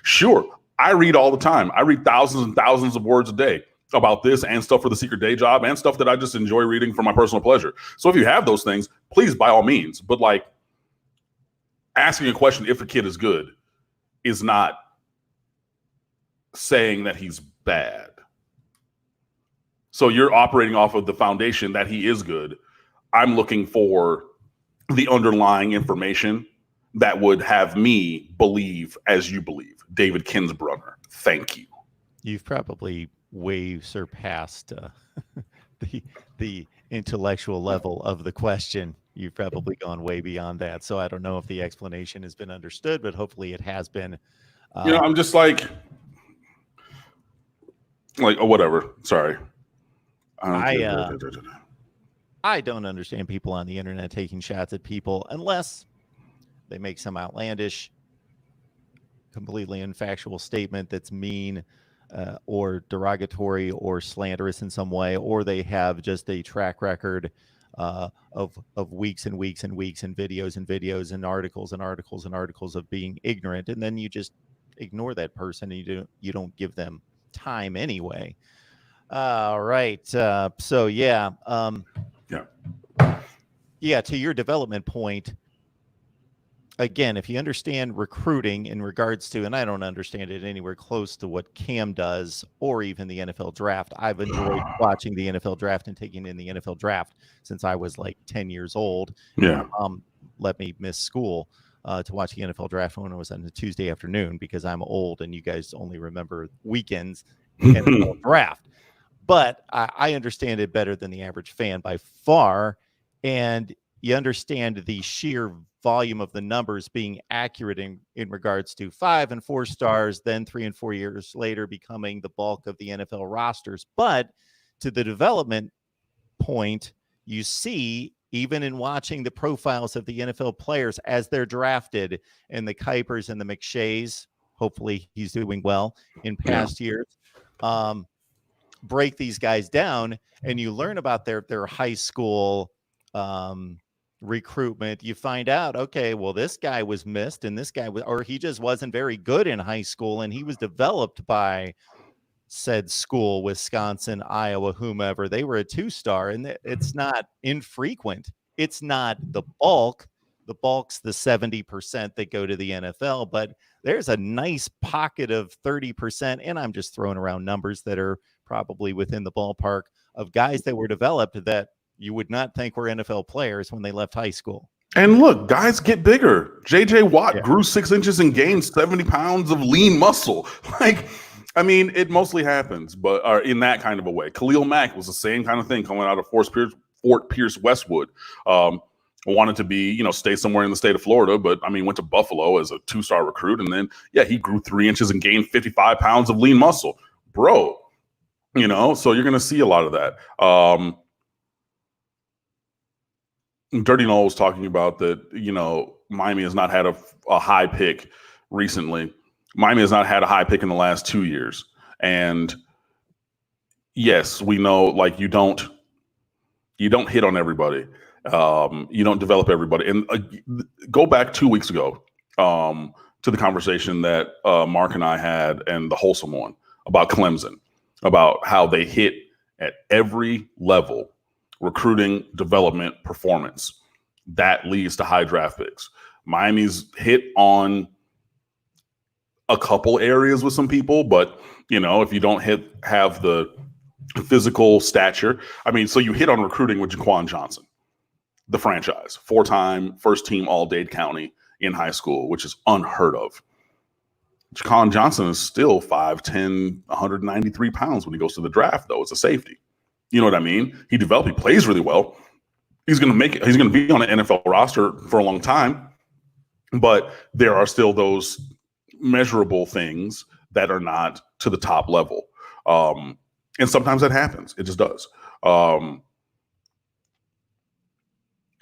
S2: Sure, I read all the time. I read thousands and thousands of words a day about this and stuff for the secret day job and stuff that I just enjoy reading for my personal pleasure. So if you have those things, please, by all means. But like, asking a question if a kid is good is not saying that he's bad. So you're operating off of the foundation that he is good. I'm looking for the underlying information that would have me believe as you believe. David Kinsbrunner, thank you.
S1: You've probably way surpassed the intellectual level of the question. You've probably gone way beyond that. So I don't know if the explanation has been understood, but hopefully it has been.
S2: I'm just like, oh, whatever. Sorry.
S1: I don't understand people on the internet taking shots at people unless they make some outlandish, completely unfactual statement that's mean or derogatory or slanderous in some way, or they have just a track record of weeks and weeks and weeks and videos and articles and articles and articles of being ignorant, and then you just ignore that person and you don't give them time anyway. All right. So yeah. Yeah. To your development point, again, if you understand recruiting in regards to, and I don't understand it anywhere close to what Cam does or even the NFL draft. I've enjoyed watching the NFL draft and taking in the NFL draft since I was like 10 years old.
S2: Yeah.
S1: My mom let me miss school to watch the NFL draft when it was on a Tuesday afternoon because I'm old and you guys only remember weekends NFL draft. But I understand it better than the average fan by far. And you understand the sheer volume of the numbers being accurate in regards to 5 and 4 stars, then 3 and 4 years later becoming the bulk of the NFL rosters. But to the development point, you see, even in watching the profiles of the NFL players as they're drafted, and the Kuipers and the McShays, hopefully he's doing well in past years. break these guys down and you learn about their high school recruitment, you find out, okay, well, this guy was missed and this guy was, or he just wasn't very good in high school and he was developed by said school, Wisconsin, Iowa, whomever. They were a 2-star, and it's not infrequent. It's not the bulk. The bulk's the 70% that go to the NFL, but there's a nice pocket of 30%, and I'm just throwing around numbers that are probably within the ballpark of guys that were developed that you would not think were NFL players when they left high school.
S2: And look, guys get bigger. J.J. Watt grew 6 inches and gained 70 pounds of lean muscle. Like, I mean, it mostly happens, but in that kind of a way. Khalil Mack was the same kind of thing coming out of Fort Pierce Westwood. Wanted to be, stay somewhere in the state of Florida, but I mean, went to Buffalo as a 2-star recruit. And then, he grew 3 inches and gained 55 pounds of lean muscle. Bro, so you're going to see a lot of that. Dirty Noel was talking about that, Miami has not had a high pick recently. Miami has not had a high pick in the last 2 years. And yes, we know, like, you don't hit on everybody. You don't develop everybody. And go back 2 weeks ago to the conversation that Mark and I had, and the wholesome one, about Clemson, about how they hit at every level, recruiting, development, performance. That leads to high draft picks. Miami's hit on a couple areas with some people, but if you don't have the physical stature, I mean, so you hit on recruiting with Jaquan Johnson, the franchise, 4-time first team All-Dade County in high school, which is unheard of. Jaquan Johnson is still 5'10", 193 pounds when he goes to the draft, though. It's a safety. You know what I mean? He plays really well. He's going to be on an NFL roster for a long time, but there are still those measurable things that are not to the top level. And sometimes that happens. It just does. And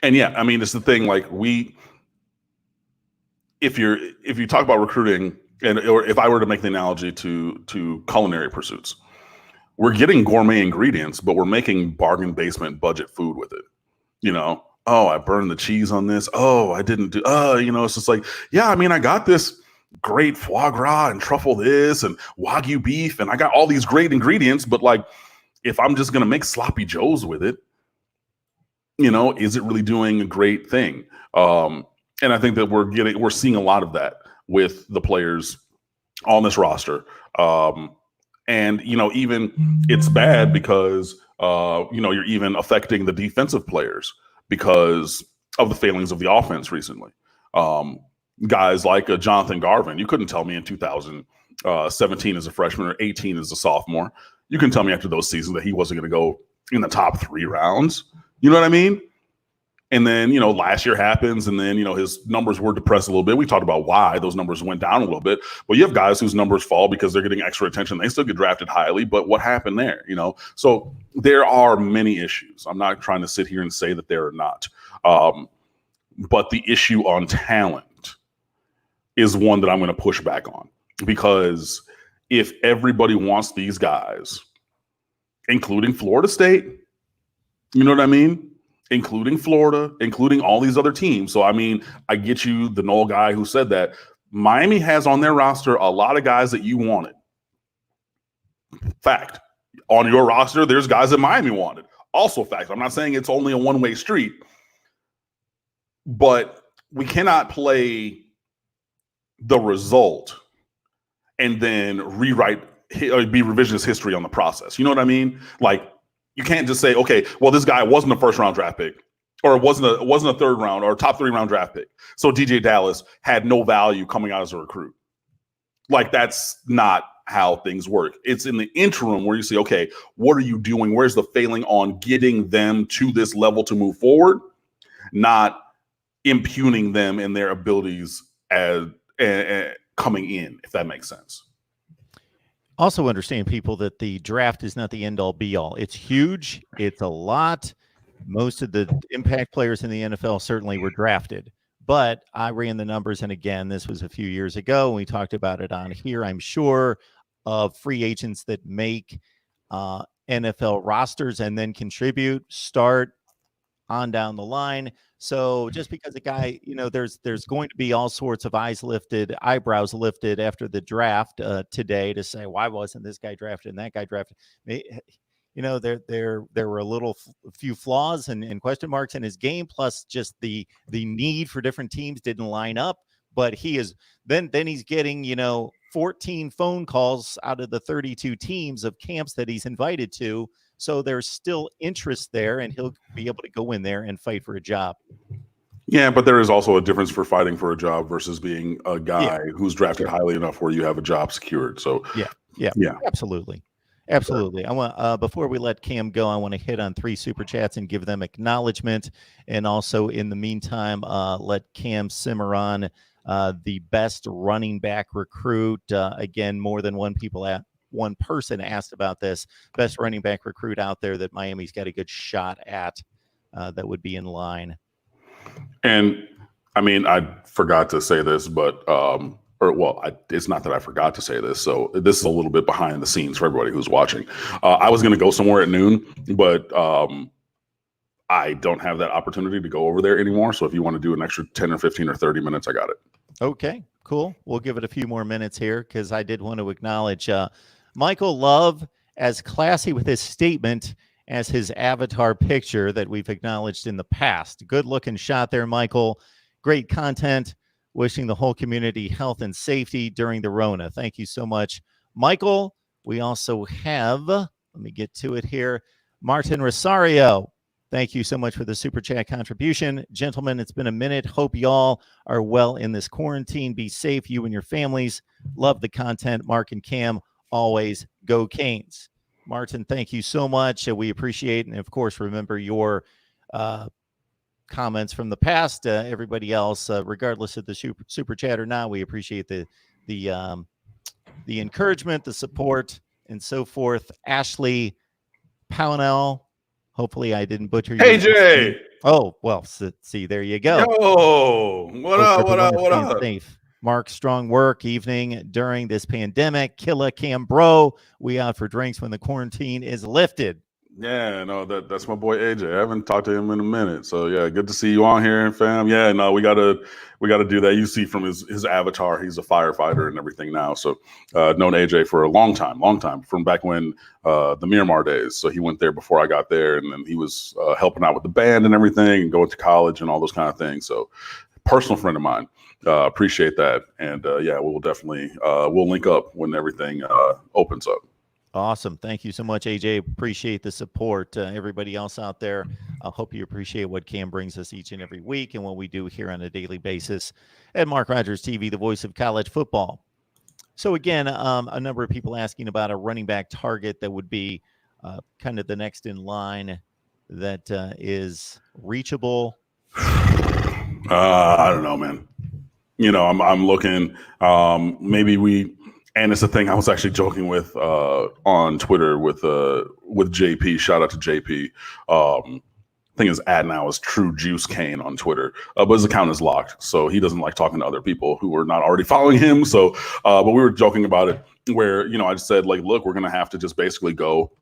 S2: I mean, it's the thing, like, if you talk about recruiting, or if I were to make the analogy to culinary pursuits, we're getting gourmet ingredients, but we're making bargain basement budget food with it. Oh, I burned the cheese on this. Oh, I didn't do, it's just like, I mean, I got this great foie gras and truffle this and Wagyu beef, and I got all these great ingredients, but like, if I'm just going to make sloppy joes with it, is it really doing a great thing? And I think that we're seeing a lot of that with the players on this roster. And, even it's bad because, you're even affecting the defensive players because of the failings of the offense recently. Guys like Jonathan Garvin, you couldn't tell me in 2017 as a freshman or 18 as a sophomore, you can tell me after those seasons that he wasn't going to go in the top 3 rounds. You know what I mean? And then, last year happens, and then, his numbers were depressed a little bit. We talked about why those numbers went down a little bit. But you have guys whose numbers fall because they're getting extra attention. They still get drafted highly, but what happened there, So there are many issues. I'm not trying to sit here and say that there are not. But the issue on talent is one that I'm going to push back on. Because if everybody wants these guys, including Florida State, you know what I mean? Including Florida, including all these other teams. So, I mean, I get you, the Noel guy who said that. Miami has on their roster a lot of guys that you wanted. Fact. On your roster, there's guys that Miami wanted. Also fact. I'm not saying it's only a one-way street. But we cannot play the result and then rewrite or be revisionist history on the process. You know what I mean? Like, you can't just say, okay, well, this guy wasn't a first-round draft pick, or it wasn't a third-round or top 3-round draft pick. So DJ Dallas had no value coming out as a recruit. Like, that's not how things work. It's in the interim where you say, okay, what are you doing? Where's the failing on getting them to this level to move forward? Not impugning them in their abilities as coming in, if that makes sense.
S1: Also understand, people, that the draft is not the end-all be-all. It's huge. It's a lot. Most of the impact players in the NFL certainly were drafted. But I ran the numbers, and again, this was a few years ago, and we talked about it on here, I'm sure, of free agents that make NFL rosters and then contribute, start on down the line. So just because a guy, there's going to be all sorts of eyebrows lifted after the draft today to say, why wasn't this guy drafted and that guy drafted? There were a few flaws and question marks in his game, plus just the need for different teams didn't line up. But he is then he's getting 14 phone calls out of the 32 teams of camps that he's invited to. So there's still interest there, and he'll be able to go in there and fight for a job.
S2: Yeah, but there is also a difference for fighting for a job versus being a guy who's drafted highly enough where you have a job secured. So
S1: yeah, absolutely. I want before we let Cam go, I want to hit on 3 super chats and give them acknowledgement, and also in the meantime, let Cam simmer on the best running back recruit. Again, more than one person asked about this. Best running back recruit out there that Miami's got a good shot at that would be in line.
S2: And I mean, I forgot to say this, but it's not that I forgot to say this. So this is a little bit behind the scenes for everybody who's watching. I was going to go somewhere at noon, but I don't have that opportunity to go over there anymore. So if you want to do an extra 10 or 15 or 30 minutes, I got it.
S1: Okay, cool. We'll give it a few more minutes here because I did want to acknowledge Michael Love, as classy with his statement as his avatar picture that we've acknowledged in the past. Good looking shot there, Michael. Great content. Wishing the whole community health and safety during the Rona. Thank you so much, Michael. We also have, let me get to it here, Martin Rosario. Thank you so much for the super chat contribution. Gentlemen, it's been a minute. Hope y'all are well in this quarantine. Be safe, you and your families. Love the content. Mark and Cam, always go Canes. Martin, thank you so much. We appreciate, and of course, remember your comments from the past. Everybody else, regardless of the super chat or not, we appreciate the encouragement, the support, and so forth. Ashley Pownell, hopefully I didn't butcher your
S2: AJ.
S1: Oh, well, see, there you go.
S2: Yo, what up?
S1: Safe. Mark, strong work evening during this pandemic. Killa Cambro, we out for drinks when the quarantine is lifted.
S2: Yeah, no, that's my boy AJ. I haven't talked to him in a minute. So yeah, good to see you on here, fam. Yeah, no, we gotta do that. You see from his avatar, he's a firefighter and everything now. So known AJ for a long time, from back when the Miramar days. So he went there before I got there, and then he was helping out with the band and everything, and going to college and all those kind of things. So personal friend of mine. Appreciate that. And yeah, we'll definitely we'll link up when everything opens up.
S1: Awesome. Thank you so much, AJ. Appreciate the support. Everybody else out there, I hope you appreciate what Cam brings us each and every week and what we do here on a daily basis at Mark Rogers TV, the voice of college football. So again, a number of people asking about a running back target that would be kind of the next in line that is reachable.
S2: I don't know, man. I'm looking, maybe and it's a thing I was actually joking with on Twitter with JP. Shout out to JP. Thing is, ad now is True Juice Kane on Twitter, but his account is locked, so he doesn't like talking to other people who are not already following him. So, but we were joking about it, where I just said, like, look, we're gonna have to just basically go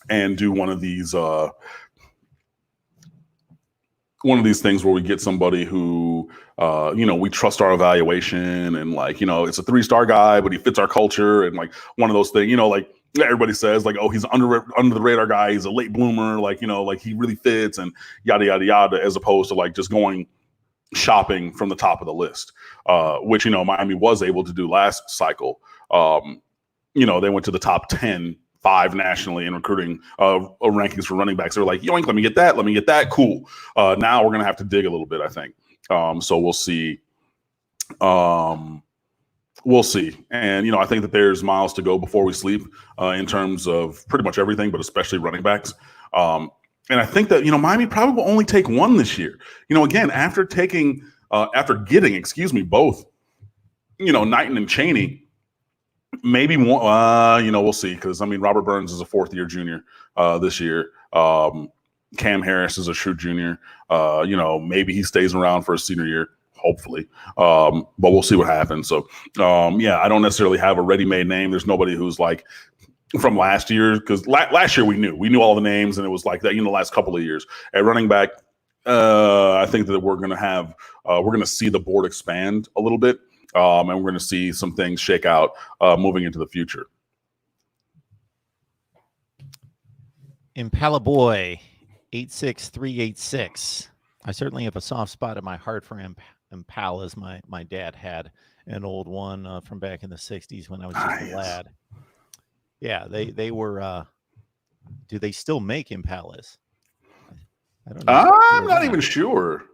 S2: and do one of these things where we get somebody who, we trust our evaluation, and like, it's a 3-star guy, but he fits our culture, and like one of those things, like everybody says, like, oh, he's under the radar guy, he's a late bloomer, like, like he really fits, and yada yada yada, as opposed to like just going shopping from the top of the list, which Miami was able to do last cycle. They went to the top 5 nationally in recruiting rankings for running backs. They're like, yoink, let me get that. Cool. Now we're going to have to dig a little bit, I think. So we'll see. And, I think that there's miles to go before we sleep in terms of pretty much everything, but especially running backs. And I think that, Miami probably will only take one this year. Again, after getting both, Knighton and Chaney, maybe one, we'll see. Because Robert Burns is a 4th-year junior this year. Cam Harris is a true junior. Maybe he stays around for a senior year, hopefully. But we'll see what happens. So, I don't necessarily have a ready-made name. There's nobody who's like from last year, because last year we knew all the names, and it was like that. The last couple of years at running back, I think that we're going to see the board expand a little bit, and we're going to see some things shake out moving into the future.
S1: Impala Boy 86386. I certainly have a soft spot in my heart for Impalas. My dad had an old one from back in the 60s when I was just a lad. Yeah, they were. Do they still make Impalas? I don't know.
S2: I'm not even sure.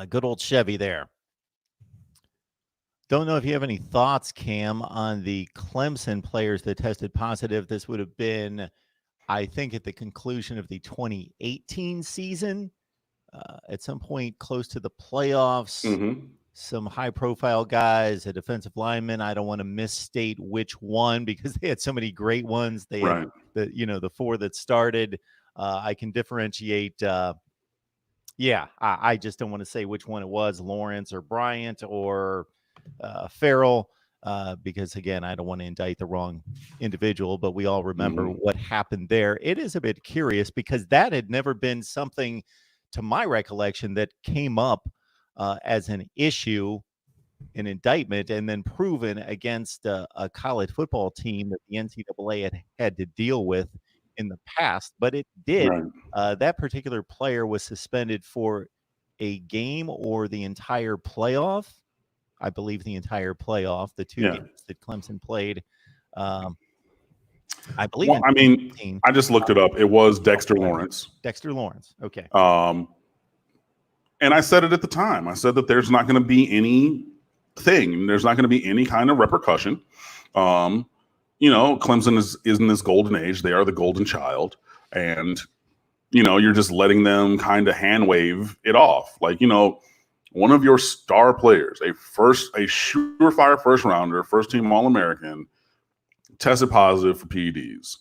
S1: Good old Chevy there. Don't know if you have any thoughts, Cam, on the Clemson players that tested positive. This would have been, I think, at the conclusion of the 2018 season, at some point close to the playoffs.
S2: Mm-hmm.
S1: Some high-profile guys, a defensive lineman. I don't want to misstate which one because they had so many great ones. They had the four that started. I can differentiate. I just don't want to say which one it was, Lawrence or Bryant or Farrell, because again, I don't want to indict the wrong individual, but we all remember what happened there. It is a bit curious because that had never been something, to my recollection, that came up as an issue, an indictment, and then proven against a college football team that the NCAA had to deal with in the past. But it did. That particular player was suspended for a game or the entire playoff. I believe the entire playoff, the two games that Clemson played. I believe.
S2: Well, I just looked it up. It was Dexter Lawrence.
S1: Dexter Lawrence. Okay.
S2: And I said it at the time. I said that there's not going to be anything. There's not going to be any kind of repercussion. Clemson is in this golden age. They are the golden child. And, you're just letting them kind of hand wave it off. Like, one of your star players, a surefire first rounder, first team All-American, tested positive for PEDs.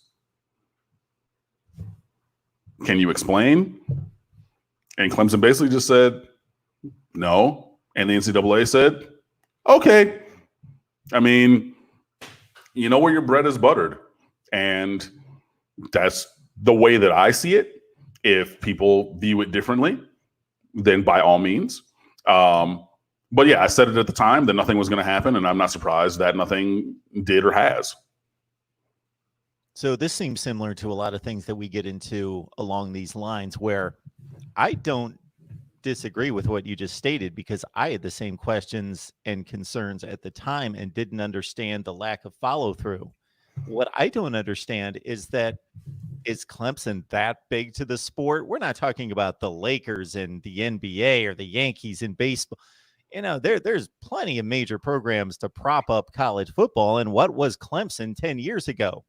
S2: Can you explain? And Clemson basically just said no. And the NCAA said, okay. Where your bread is buttered. And that's the way that I see it. If people view it differently, then by all means. But yeah, I said it at the time that nothing was going to happen. And I'm not surprised that nothing did or has.
S1: So this seems similar to a lot of things that we get into along these lines, where I don't disagree with what you just stated, because I had the same questions and concerns at the time and didn't understand the lack of follow through. What I don't understand is is Clemson that big to the sport? We're not talking about the Lakers and the NBA or the Yankees in baseball. There's plenty of major programs to prop up college football. And what was Clemson 10 years ago?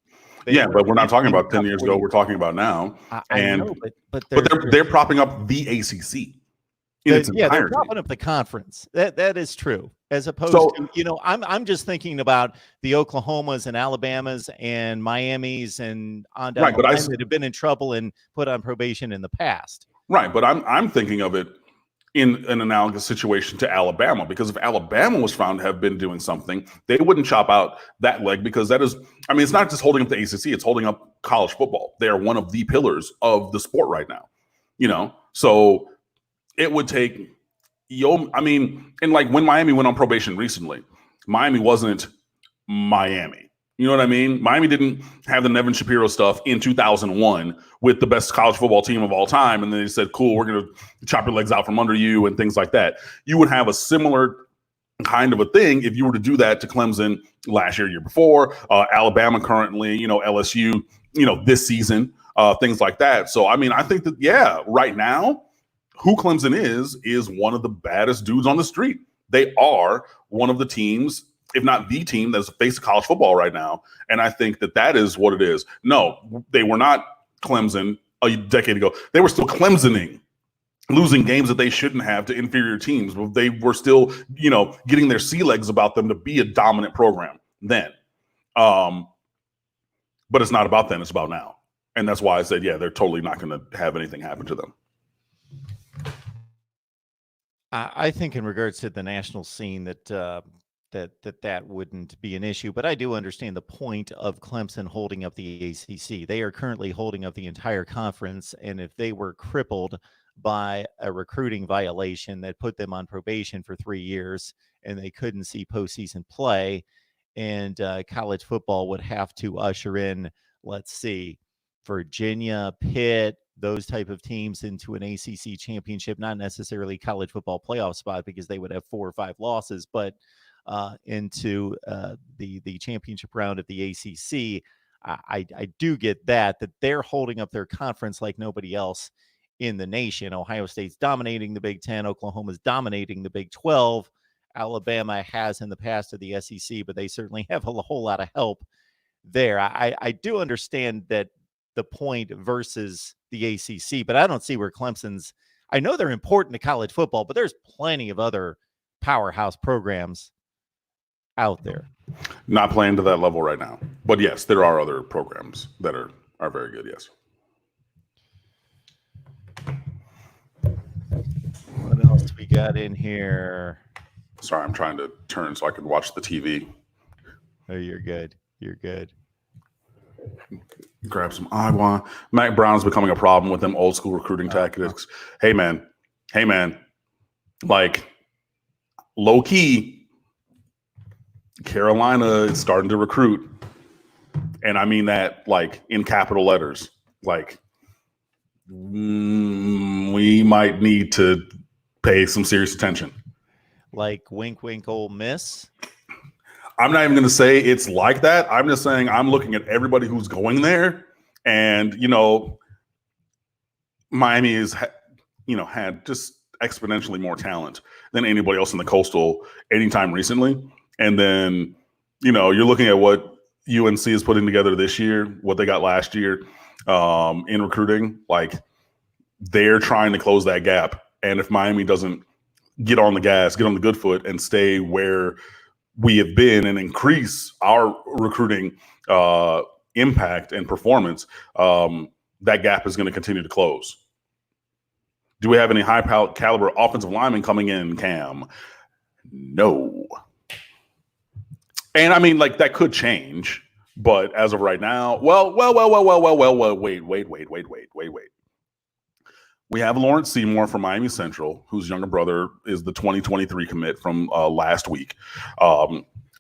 S2: But we're not talking about 10 years ago. We're talking about now.
S1: I know, but
S2: they're propping up the ACC.
S1: They're propping up the conference. That is true. As opposed to, I'm just thinking about the Oklahomas and Alabamas and Miamis and on down the line that have been in trouble and put on probation in the past.
S2: Right, but I'm thinking of it in an analogous situation to Alabama, because if Alabama was found to have been doing something, they wouldn't chop out that leg, because that is, it's not just holding up the ACC, it's holding up college football. They are one of the pillars of the sport right now, so it would take, and like when Miami went on probation recently, Miami wasn't Miami. You know what I mean? Miami didn't have the Nevin Shapiro stuff in 2001 with the best college football team of all time. And then they said, cool, we're going to chop your legs out from under you and things like that. You would have a similar kind of a thing if you were to do that to Clemson last year before, Alabama currently, LSU, this season, things like that. So, I think that, right now, who Clemson is one of the baddest dudes on the street. They are one of the teams, if not the team, that's facing college football right now. And I think that is what it is. No, they were not Clemson a decade ago. They were still Clemsoning, losing games that they shouldn't have to inferior teams. They were still, getting their sea legs about them to be a dominant program then. But it's not about then, it's about now. And that's why I said, they're totally not going to have anything happen to them.
S1: I think in regards to the national scene that that wouldn't be an issue. But I do understand the point of Clemson holding up the ACC. They are currently holding up the entire conference, and if they were crippled by a recruiting violation that put them on probation for 3 years and they couldn't see postseason play, and college football would have to usher in, let's see, Virginia, Pitt, those type of teams into an ACC championship, not necessarily college football playoff spot because they would have 4 or 5 losses, but into the championship round of the ACC. I do get that they're holding up their conference like nobody else in the nation. Ohio State's dominating the Big Ten. Oklahoma's dominating the Big 12. Alabama has in the past of the SEC, but they certainly have a whole lot of help there. I do understand that the point versus the ACC, but I don't see where Clemson's. I know they're important to college football, but there's plenty of other powerhouse programs out there.
S2: Not playing to that level right now. But yes, there are other programs that are very good, yes.
S1: What else we got in here?
S2: Sorry, I'm trying to turn so I can watch the TV.
S1: Oh, you're good. You're good.
S2: Grab some agua. Mac Brown's becoming a problem with them old school recruiting tactics. Hey, man. Like, low key, Carolina is starting to recruit. And I mean that, like, in capital letters. Like, we might need to pay some serious attention.
S1: Like, wink, wink, Ole Miss?
S2: I'm not even going to say it's like that. I'm just saying I'm looking at everybody who's going there. And, Miami has, had just exponentially more talent than anybody else in the Coastal anytime recently. And then, you're looking at what UNC is putting together this year, what they got last year in recruiting. Like, they're trying to close that gap. And if Miami doesn't get on the gas, get on the good foot, and stay where we have been and increase our recruiting impact and performance, that gap is going to continue to close. Do we have any high caliber offensive linemen coming in, Cam? No. And I mean, like, that could change, but as of right now, wait. We have Lawrence Seymour from Miami Central, whose younger brother is the 2023 commit from last week.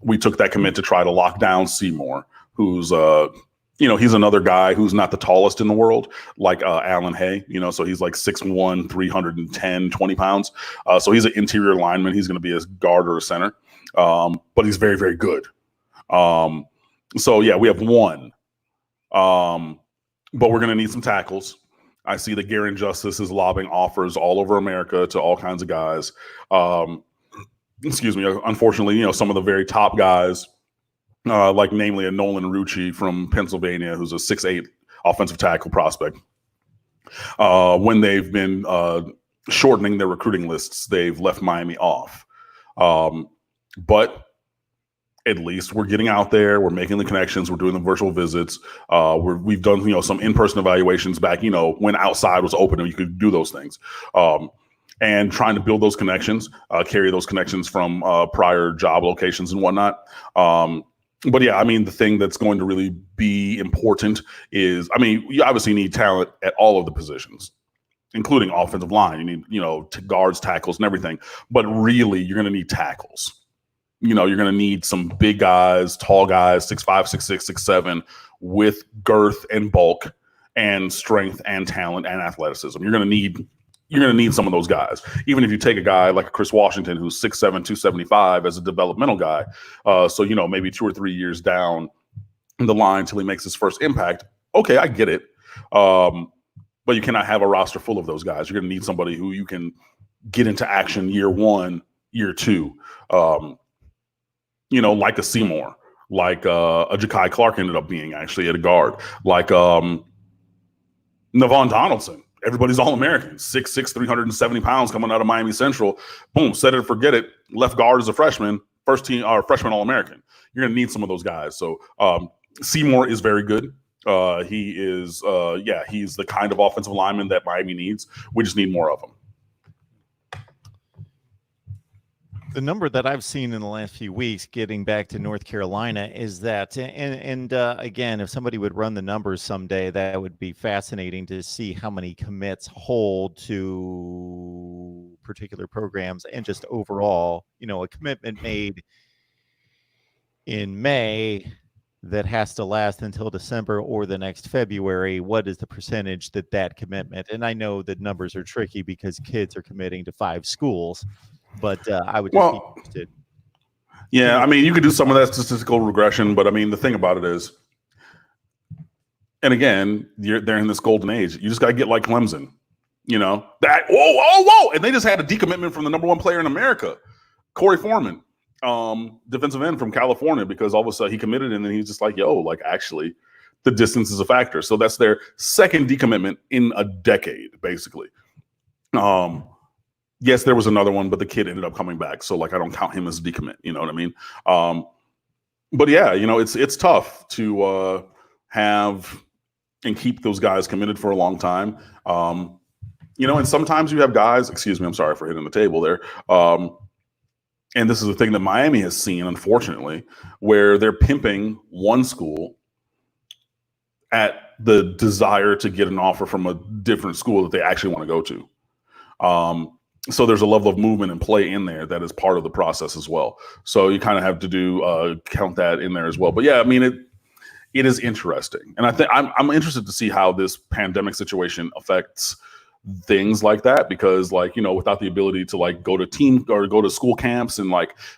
S2: We took that commit to try to lock down Seymour, who's, he's another guy who's not the tallest in the world, like Alan Hay, so he's like 6'1", 310, 20 pounds. So he's an interior lineman. He's going to be a guard or a center, but he's very, very good. So, yeah, we have one, but we're going to need some tackles. I see that Garen Justice is lobbing offers all over America to all kinds of guys. Unfortunately, some of the very top guys, like namely a Nolan Rucci from Pennsylvania, who's a 6'8" offensive tackle prospect. When they've been shortening their recruiting lists, they've left Miami off. But at least we're getting out there. We're making the connections. We're doing the virtual visits. We've done, some in-person evaluations back, when outside was open and you could do those things. And trying to build those connections, carry those connections from prior job locations and whatnot. But yeah, I mean, the thing that's going to really be important is, you obviously need talent at all of the positions, including offensive line. You need, guards, tackles, and everything. But really, you're going to need tackles. You're going to need some big guys, tall guys, 6'5", 6'6", 6'7", with girth and bulk and strength and talent and athleticism. You're going to need some of those guys. Even if you take a guy like Chris Washington, who's 6'7", 275 as a developmental guy. So, maybe 2 or 3 years down the line till he makes his first impact. Okay, I get it. But you cannot have a roster full of those guys. You're going to need somebody who you can get into action year 1, year 2. Like a Seymour, like a Ja'Kai Clark ended up being actually at a guard, like Navon Donaldson. Everybody's All-American, 6'6", 370 pounds coming out of Miami Central. Boom, set it and forget it. Left guard as a freshman, first team or freshman All-American. You're going to need some of those guys. So Seymour is very good. He is, he's the kind of offensive lineman that Miami needs. We just need more of them.
S1: The number that I've seen in the last few weeks, getting back to North Carolina, is that, and again, if somebody would run the numbers someday, that would be fascinating to see how many commits hold to particular programs and just overall, a commitment made in May that has to last until December or the next February. What is the percentage that commitment? And I know that numbers are tricky because kids are committing to 5 schools. But I would just be interested.
S2: Yeah, I mean, you could do some of that statistical regression, but I mean, the thing about it is, and again, they're in this golden age. You just got to get like Clemson, that whoa, and they just had a decommitment from the number 1 player in America, Corey Foreman, defensive end from California, because all of a sudden he committed and then he's just like, actually, the distance is a factor. So that's their second decommitment in a decade, basically. Yes, there was another one, but the kid ended up coming back. So, I don't count him as a decommit. You know what I mean? But yeah, it's tough to have and keep those guys committed for a long time. And sometimes you have guys, excuse me, I'm sorry for hitting the table there. And this is the thing that Miami has seen, unfortunately, where they're pimping one school at the desire to get an offer from a different school that they actually want to go to. So there's a level of movement and play in there that is part of the process as well. So you kind of have to count that in there as well. But yeah, I mean, it is interesting. And I think I'm interested to see how this pandemic situation affects things like that, because without the ability to go to team or go to school camps and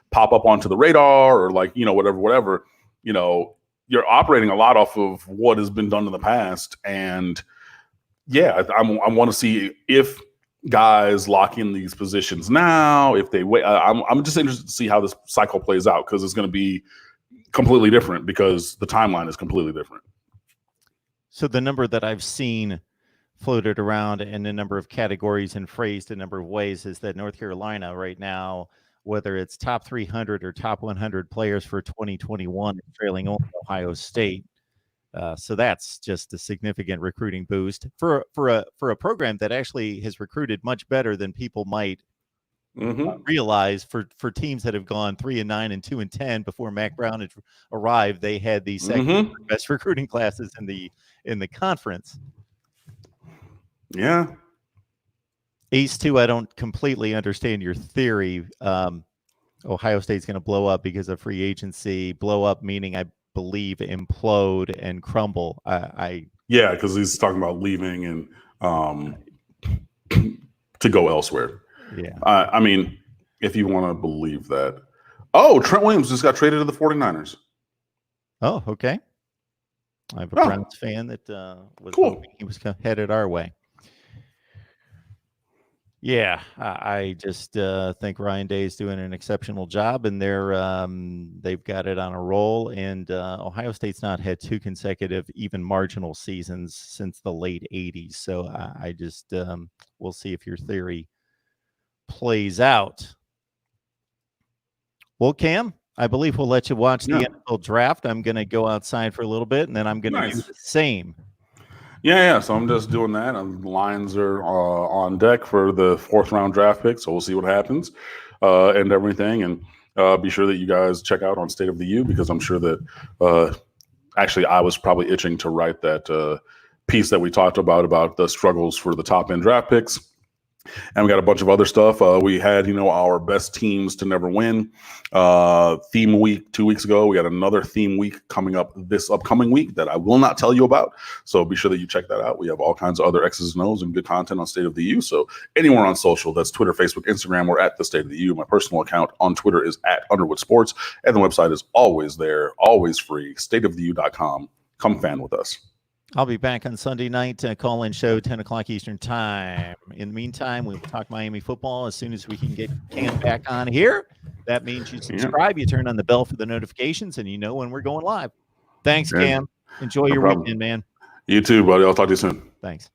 S2: pop up onto the radar or whatever, you're operating a lot off of what has been done in the past. And yeah, I want to see if guys lock in these positions now, if they wait. I'm just interested to see how this cycle plays out, because it's going to be completely different because the timeline is completely different.
S1: So the number that I've seen floated around in a number of categories and phrased a number of ways is that North Carolina right now, whether it's top 300 or top 100 players for 2021, is trailing only Ohio State. So that's just a significant recruiting boost for a program that actually has recruited much better than people might realize. For teams that have gone 3-9 and 2-10 before Mac Brown had arrived, they had the second best recruiting classes in the conference.
S2: Yeah.
S1: Ace 2, I don't completely understand your theory. Ohio State's going to blow up because of free agency. Blow up meaning, I believe, implode and crumble.
S2: Yeah, because he's talking about leaving and to go elsewhere.
S1: Yeah.
S2: I mean, if you want to believe that. Oh, Trent Williams just got traded to the 49ers.
S1: Oh, okay. I have a Browns fan that was hoping he was headed our way. Yeah, I just think Ryan Day is doing an exceptional job, and they've got it on a roll. And Ohio State's not had 2 consecutive, even marginal seasons since the late 80s. So I just we'll see if your theory plays out. Well, Cam, I believe we'll let you watch the NFL draft. I'm going to go outside for a little bit, and then I'm going to do the same.
S2: Yeah. So I'm just doing that. The Lions are on deck for the 4th round draft pick. So we'll see what happens and everything. And be sure that you guys check out on State of the U, because I'm sure that actually I was probably itching to write that piece that we talked about the struggles for the top end draft picks. And we got a bunch of other stuff. We had, our best teams to never win theme week 2 weeks ago. We got another theme week coming up this upcoming week that I will not tell you about. So be sure that you check that out. We have all kinds of other X's and O's and good content on State of the U. So anywhere on social, that's Twitter, Facebook, Instagram, we're at the State of the U. My personal account on Twitter is at Underwood Sports. And the website is always there, always free, stateoftheu.com. Come fan with us.
S1: I'll be back on Sunday night, call-in show, 10 o'clock Eastern time. In the meantime, we will talk Miami football as soon as we can get Cam back on here. That means you subscribe, you turn on the bell for the notifications, and you know when we're going live. Thanks, Cam. Enjoy your weekend, man.
S2: You too, buddy. I'll talk to you soon.
S1: Thanks.